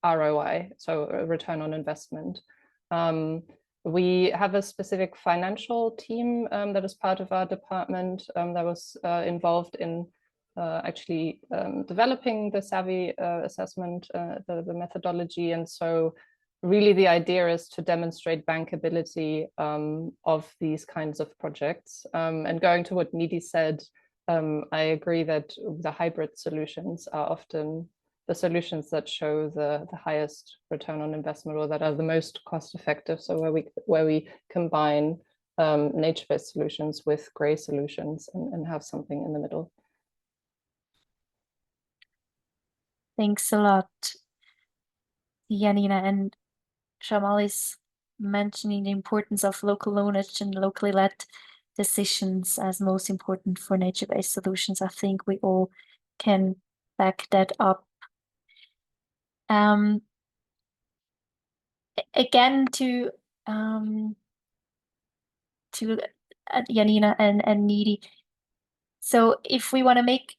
ROI, so return on investment. We have a specific financial team that is part of our department that was involved in actually developing the Savvy assessment, the methodology. And so really the idea is to demonstrate bankability of these kinds of projects. And going to what Nidhi said, I agree that the hybrid solutions are often the solutions that show the highest return on investment, or that are the most cost effective. So where we combine nature-based solutions with gray solutions and have something in the middle. Thanks a lot, Janina. And Jamal is mentioning the importance of local knowledge and locally led decisions as most important for nature-based solutions. I think we all can back that up. Again, to Janina and Needy. So if we want to make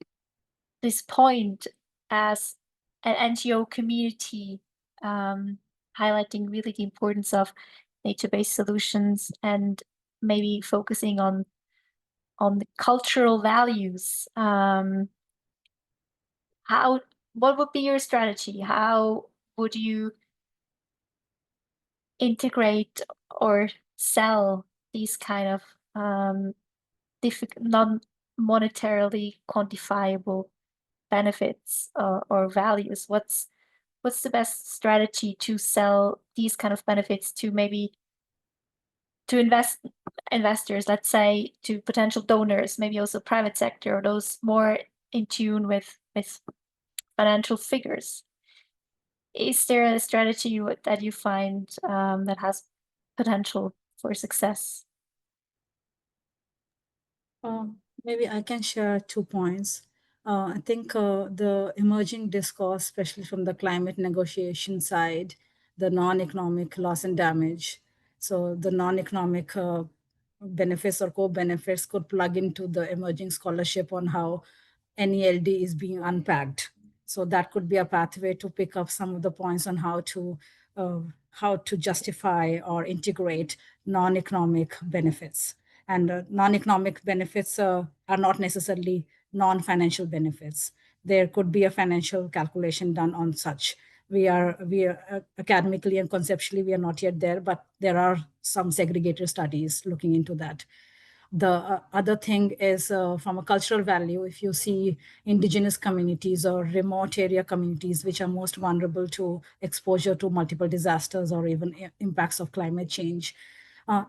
this point as an NGO community, highlighting really the importance of nature-based solutions and maybe focusing on the cultural values, what would be your strategy? How would you integrate or sell these kind of non-monetarily quantifiable benefits or values? What's the best strategy to sell these kind of benefits to maybe to investors, let's say, to potential donors, maybe also private sector, or those more in tune with financial figures? Is there a strategy that you find that has potential for success? Maybe I can share 2 points. I think the emerging discourse, especially from the climate negotiation side, the non-economic loss and damage. So the non-economic benefits or co-benefits could plug into the emerging scholarship on how NELD is being unpacked. So that could be a pathway to pick up some of the points on how to justify or integrate non-economic benefits. And non-economic benefits are not necessarily non-financial benefits. There could be a financial calculation done on such. We are academically and conceptually, we are not yet there, but there are some segregated studies looking into that. The other thing is from a cultural value, if you see indigenous communities or remote area communities, which are most vulnerable to exposure to multiple disasters or even impacts of climate change,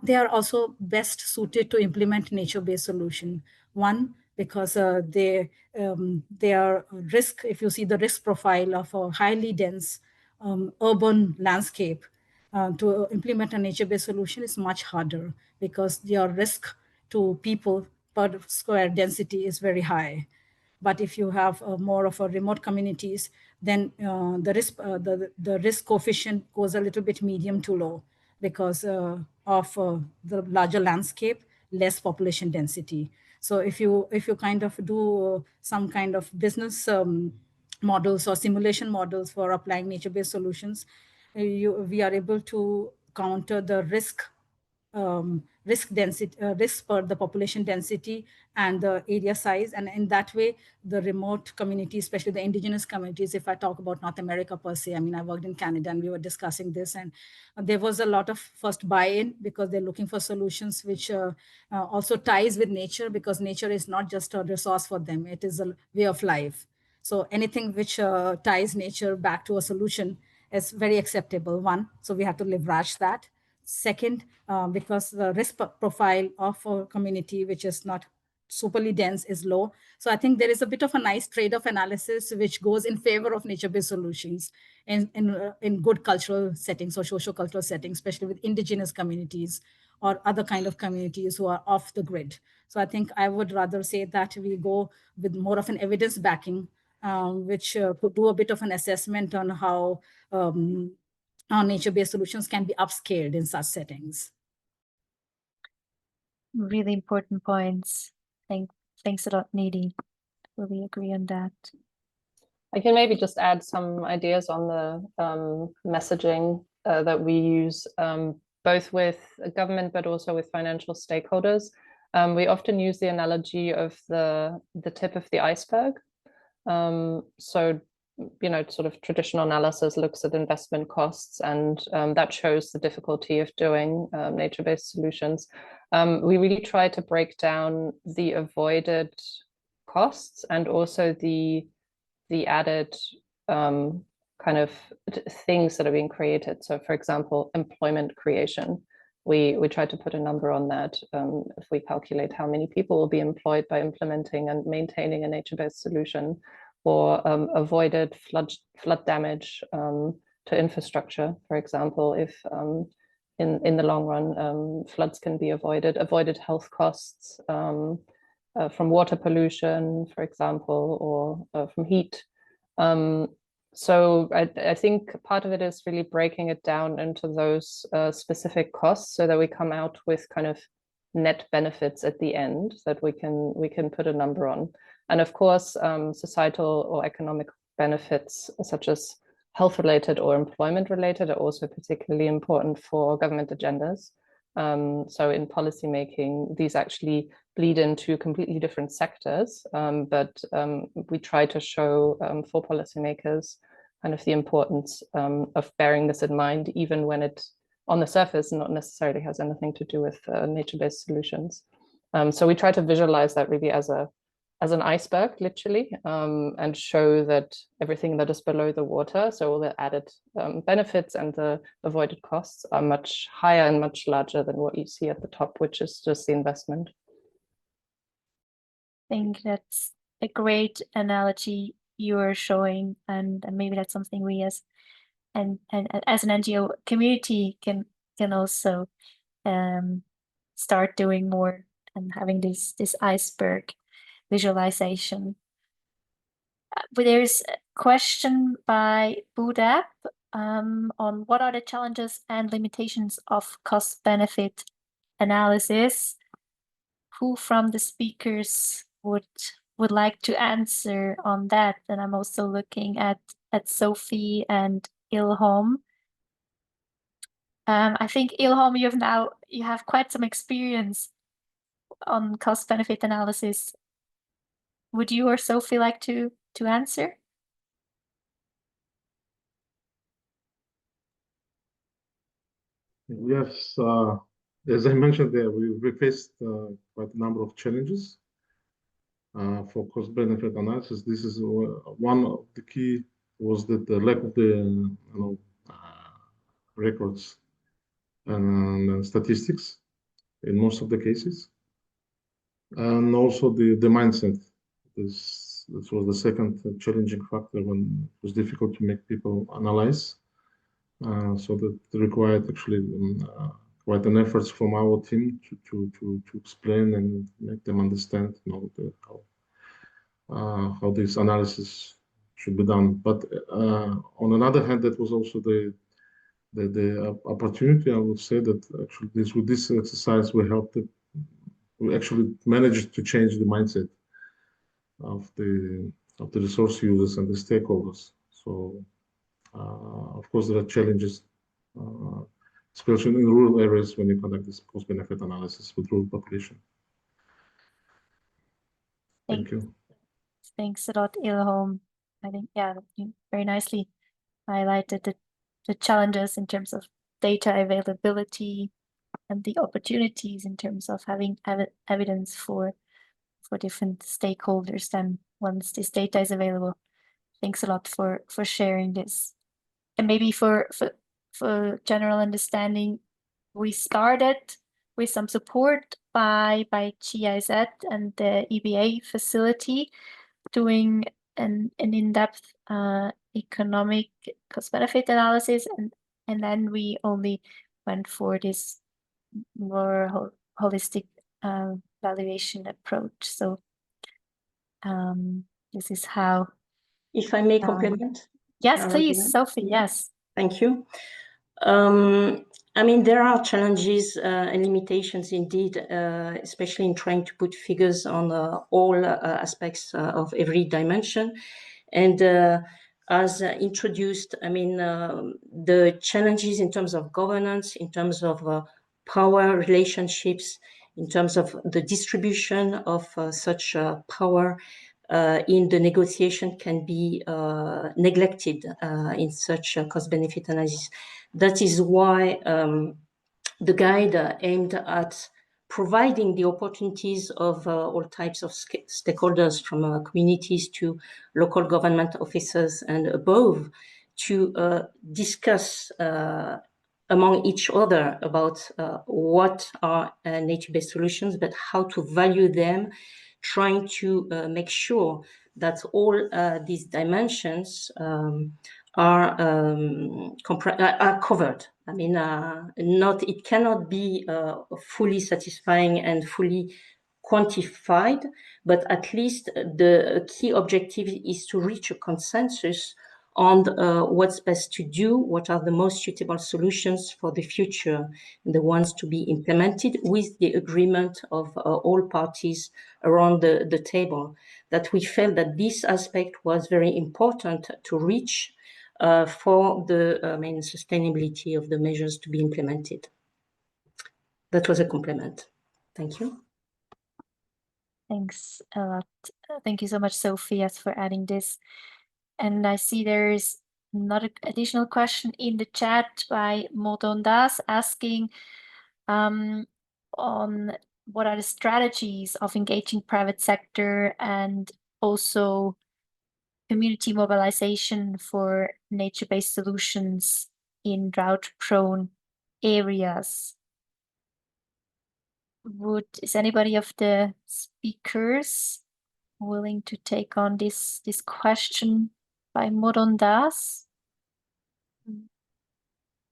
they are also best suited to implement nature-based solution. One, because they are risk, if you see the risk profile of a highly dense urban landscape, to implement a nature-based solution is much harder because your risk to people per square density is very high. But if you have more of a remote communities, then the risk coefficient goes a little bit medium to low because of the larger landscape, less population density. So if you kind of do some kind of business models or simulation models for applying nature-based solutions, we are able to counter the risk density, risk per the population density and the area size. And in that way, the remote communities, especially the indigenous communities, if I talk about North America per se, I mean, I worked in Canada and we were discussing this, and there was a lot of first buy-in because they're looking for solutions which also ties with nature, because nature is not just a resource for them, it is a way of life. So anything which ties nature back to a solution is very acceptable, one. So we have to leverage that. Second, because the risk profile of a community which is not superly dense is low. So I think there is a bit of a nice trade-off analysis which goes in favor of nature-based solutions in good cultural settings or social-cultural settings, especially with indigenous communities or other kind of communities who are off the grid. So I think I would rather say that we go with more of an evidence backing, which could do a bit of an assessment on how nature-based solutions can be upscaled in such settings. Really important points. Thanks a lot, Needy. Really agree on that. I can maybe just add some ideas on the messaging that we use, both with government, but also with financial stakeholders. We often use the analogy of the tip of the iceberg. So, you know, sort of traditional analysis looks at investment costs, and that shows the difficulty of doing nature-based solutions. We really try to break down the avoided costs and also the added kind of things that are being created. So, for example, employment creation. We try to put a number on that. If we calculate how many people will be employed by implementing and maintaining a nature-based solution, or avoided flood damage to infrastructure, for example, if in the long run floods can be avoided health costs, from water pollution, for example, or from heat. So I think part of it is really breaking it down into those specific costs so that we come out with kind of net benefits at the end that we can put a number on. And of course, societal or economic benefits such as health-related or employment-related are also particularly important for government agendas. So in policymaking, these actually bleed into completely different sectors, but we try to show for policymakers kind of the importance of bearing this in mind, even when it, on the surface, not necessarily has anything to do with nature-based solutions. So we try to visualize that really as an iceberg, literally, and show that everything that is below the water, so all the added benefits and the avoided costs are much higher and much larger than what you see at the top, which is just the investment. I think that's a great analogy you are showing, and maybe that's something we as and as an NGO community can also start doing more and having this iceberg visualization. But there's a question by Budap on what are the challenges and limitations of cost-benefit analysis. Who from the speakers would like to answer on that? And I'm also looking at Sophie and Ilham. I think Ilham, you have quite some experience on cost-benefit analysis. Would you or Sophie like to answer? Yes, as I mentioned there, we faced quite a number of challenges for cost-benefit analysis. This is one of the key was that the lack of the records and statistics in most of the cases, and also the mindset. This was the second challenging factor when it was difficult to make people analyze. So that required actually quite an effort from our team to explain and make them understand, how this analysis should be done. But on another hand, that was also the opportunity. I would say that actually with this exercise we actually managed to change the mindset of the resource users and the stakeholders. So of course there are challenges, especially in rural areas when you conduct this cost-benefit analysis with rural population. Thank you. Thanks a lot, Ilham. I think, yeah, you very nicely highlighted the challenges in terms of data availability and the opportunities in terms of having evidence for different stakeholders then once this data is available. Thanks a lot for sharing this. And maybe for general understanding, we started with some support by CEST and the EBA facility doing an in-depth economic cost-benefit analysis, and then we only went for this more holistic valuation approach. So this is how. If I may complement. Yes, please, Sophie. Yes. Thank you. I mean, there are challenges and limitations indeed, especially in trying to put figures on all aspects of every dimension. And as introduced, I mean, the challenges in terms of governance, in terms of power relationships, in terms of the distribution of such power in the negotiation can be neglected in such cost-benefit analysis. That is why the guide aimed at providing the opportunities of all types of stakeholders, from communities to local government officers and above, to discuss among each other about what are nature-based solutions, but how to value them, trying to make sure that all these dimensions are covered. I mean, it cannot be fully satisfying and fully quantified, but at least the key objective is to reach a consensus on what's best to do, what are the most suitable solutions for the future, the ones to be implemented with the agreement of all parties around the table. That we felt that this aspect was very important to reach for the main sustainability of the measures to be implemented. That was a compliment. Thank you. Thanks a lot. Thank you so much, Sophia, for adding this. And I see there's another additional question in the chat by Modondas asking on what are the strategies of engaging private sector and also community mobilization for nature-based solutions in drought-prone areas. Is anybody of the speakers willing to take on this question by Morondas?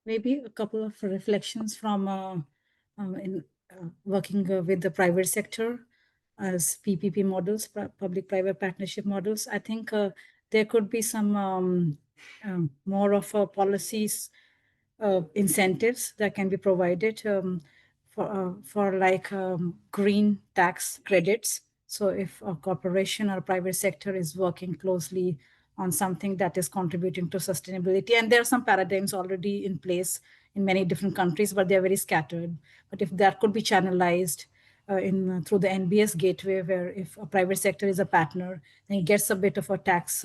Maybe a couple of reflections from working with the private sector as PPP models, public-private partnership models. I think there could be some more of policies, incentives that can be provided for like green tax credits. So if a corporation or private sector is working closely on something that is contributing to sustainability, and there are some paradigms already in place in many different countries, but they're very scattered. But if that could be channelized through the NBS gateway, where if a private sector is a partner, then he gets a bit of a tax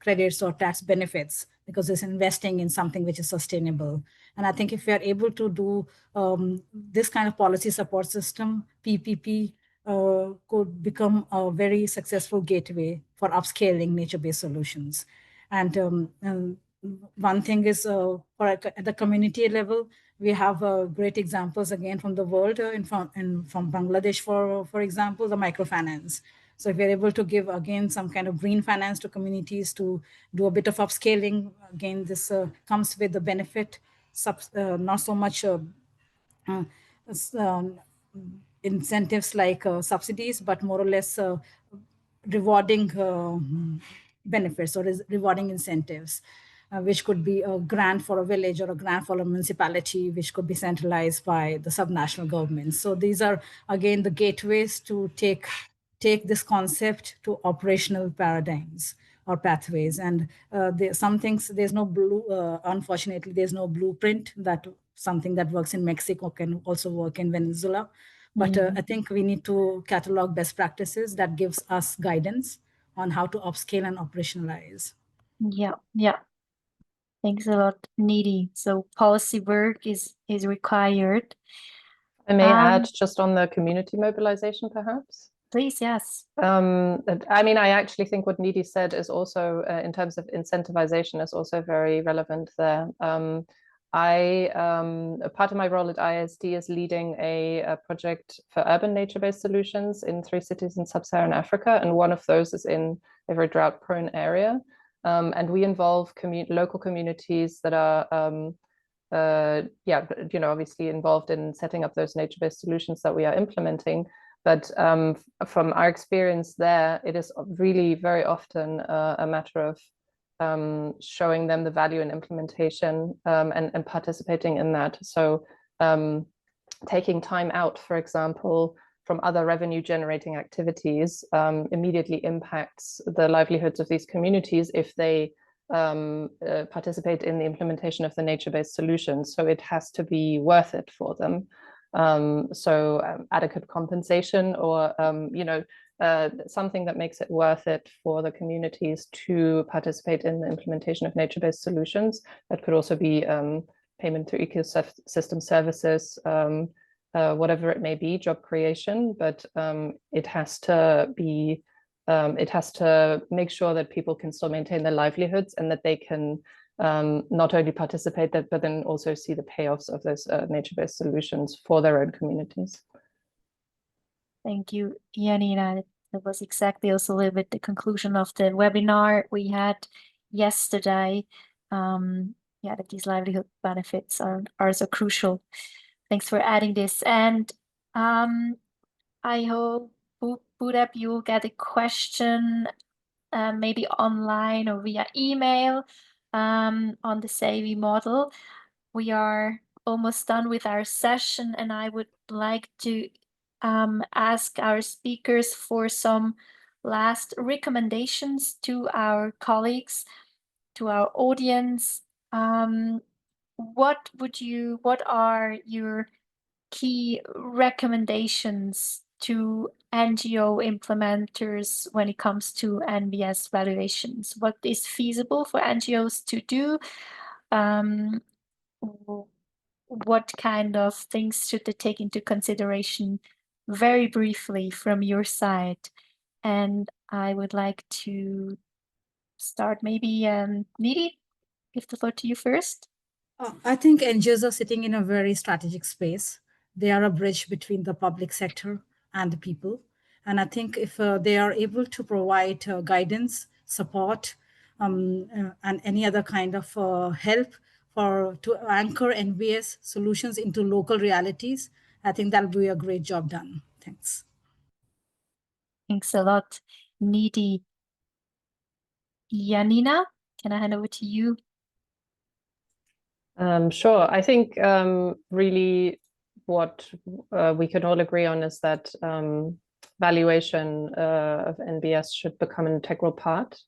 credits or tax benefits because it's investing in something which is sustainable. And I think if we are able to do this kind of policy support system, PPP could become a very successful gateway for upscaling nature-based solutions. And one thing is at the community level, we have great examples again from the world from Bangladesh, for example, the microfinance. So if we're able to give, again, some kind of green finance to communities to do a bit of upscaling, again, this comes with the benefit, not so much incentives like subsidies, but more or less rewarding benefits or rewarding incentives, which could be a grant for a village or a grant for a municipality, which could be centralized by the subnational government. So these are, again, the gateways to take this concept to operational paradigms or pathways. And some things, there's no unfortunately, there's no blueprint that something that works in Mexico can also work in Venezuela. But I think we need to catalog best practices that gives us guidance on how to upscale and operationalize. Yeah. Thanks a lot, Nidhi. So policy work is required. I may add just on the community mobilization, perhaps. Please, yes. I mean, I actually think what Nidhi said is also, in terms of incentivization, is also very relevant there. A part of my role at ISD is leading a project for urban nature-based solutions in 3 cities in sub-Saharan Africa, and one of those is in a very drought-prone area. And we involve local communities that are, obviously involved in setting up those nature-based solutions that we are implementing. But from our experience there, it is really very often a matter of showing them the value in implementation and participating in that. So taking time out, for example, from other revenue generating activities immediately impacts the livelihoods of these communities if they participate in the implementation of the nature-based solutions. So it has to be worth it for them. Adequate compensation or something that makes it worth it for the communities to participate in the implementation of nature-based solutions. That could also be payment through ecosystem services, whatever it may be, job creation, but it has to be, it has to make sure that people can still maintain their livelihoods and that they can not only participate, but then also see the payoffs of those nature-based solutions for their own communities. Thank you, Janina. That was exactly also a little bit the conclusion of the webinar we had yesterday. That these livelihood benefits are so crucial. Thanks for adding this. And I hope, Budep, you'll get a question maybe online or via email on the SAVI model. We are almost done with our session, and I would like to ask our speakers for some last recommendations to our colleagues, to our audience. What are your key recommendations to NGO implementers when it comes to NBS valuations? What is feasible for NGOs to do? What kind of things should they take into consideration very briefly from your side? And I would like to start maybe, Nidhi, give the floor to you first. I think NGOs are sitting in a very strategic space. They are a bridge between the public sector and the people. And I think if they are able to provide guidance, support, and any other kind of help to anchor NBS solutions into local realities, I think that'll be a great job done. Thanks. Thanks a lot, Nidhi. Janina, can I hand over to you? Sure. I think really what we can all agree on is that valuation of NBS should become an integral part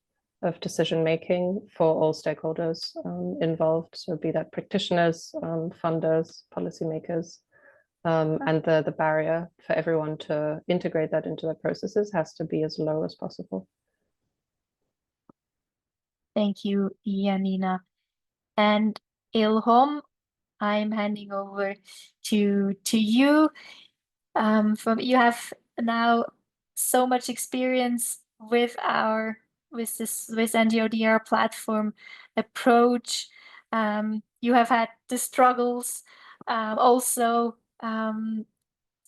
of decision making for all stakeholders involved. So be that practitioners, funders, policymakers, and the barrier for everyone to integrate that into their processes has to be as low as possible. Thank you, Janina. And Ilhom, I'm handing over to you. You have now so much experience with this NGODR platform approach. You have had the struggles, also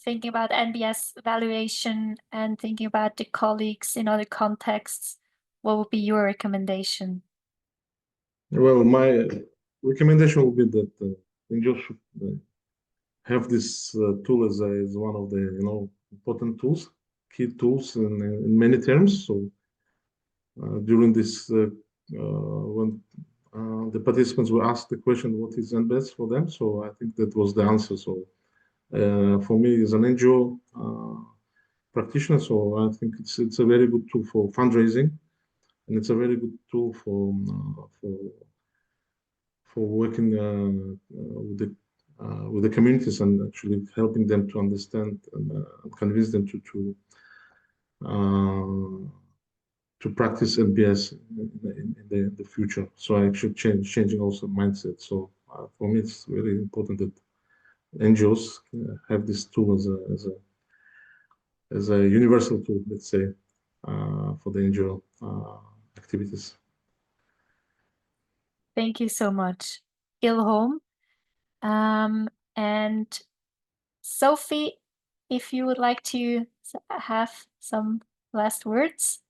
thinking about NBS valuation and thinking about the colleagues in other contexts. What would be your recommendation? Well, my recommendation would be that NGOs should have this tool as one of the important tools, key tools in many terms. So during this, when the participants were asked the question, "What is NBS for them?" So I think that was the answer. So for me, as an NGO practitioner, so I think it's a very good tool for fundraising, and it's a very good tool for working with the communities and actually helping them to understand and convince them to practice NBS in the future. So I should changing also mindset. So for me, it's really important that NGOs have this tool as a universal tool, let's say, for the NGO activities. Thank you so much, Ilhom. And Sophie, if you would like to have some last words.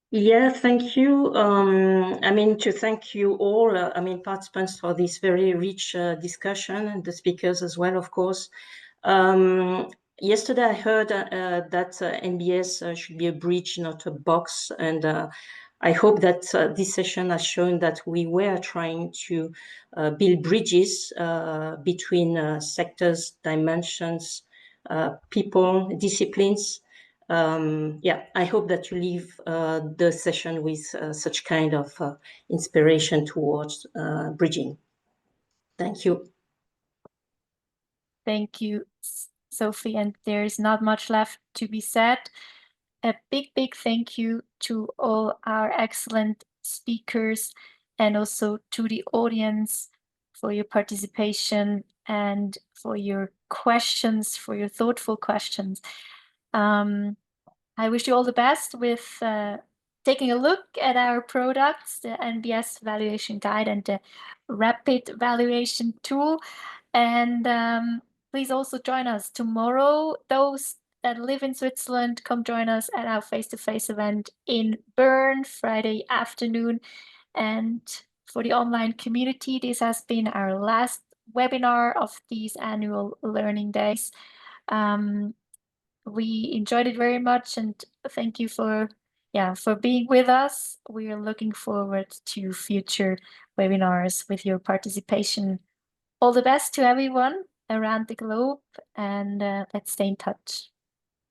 Yeah, thank you. I mean, to thank you all, participants for this very rich discussion, and the speakers as well, of course. Yesterday, I heard that NBS should be a bridge, not a box. And I hope that this session has shown that we were trying to build bridges between sectors, dimensions, people, disciplines. Yeah, I hope that you leave the session with such kind of inspiration towards bridging. Thank you. Thank you, Sophie. And there's not much left to be said. A big, big thank you to all our excellent speakers and also to the audience for your participation and for your questions, for your thoughtful questions. I wish you all the best with taking a look at our products, the NBS Valuation Guide and the Rapid Valuation Tool. And please also join us tomorrow. Those that live in Switzerland, come join us at our face-to-face event in Bern, Friday afternoon. And for the online community, this has been our last webinar of these annual learning days. We enjoyed it very much, and thank you for being with us. We are looking forward to future webinars with your participation. All the best to everyone around the globe, and let's stay in touch.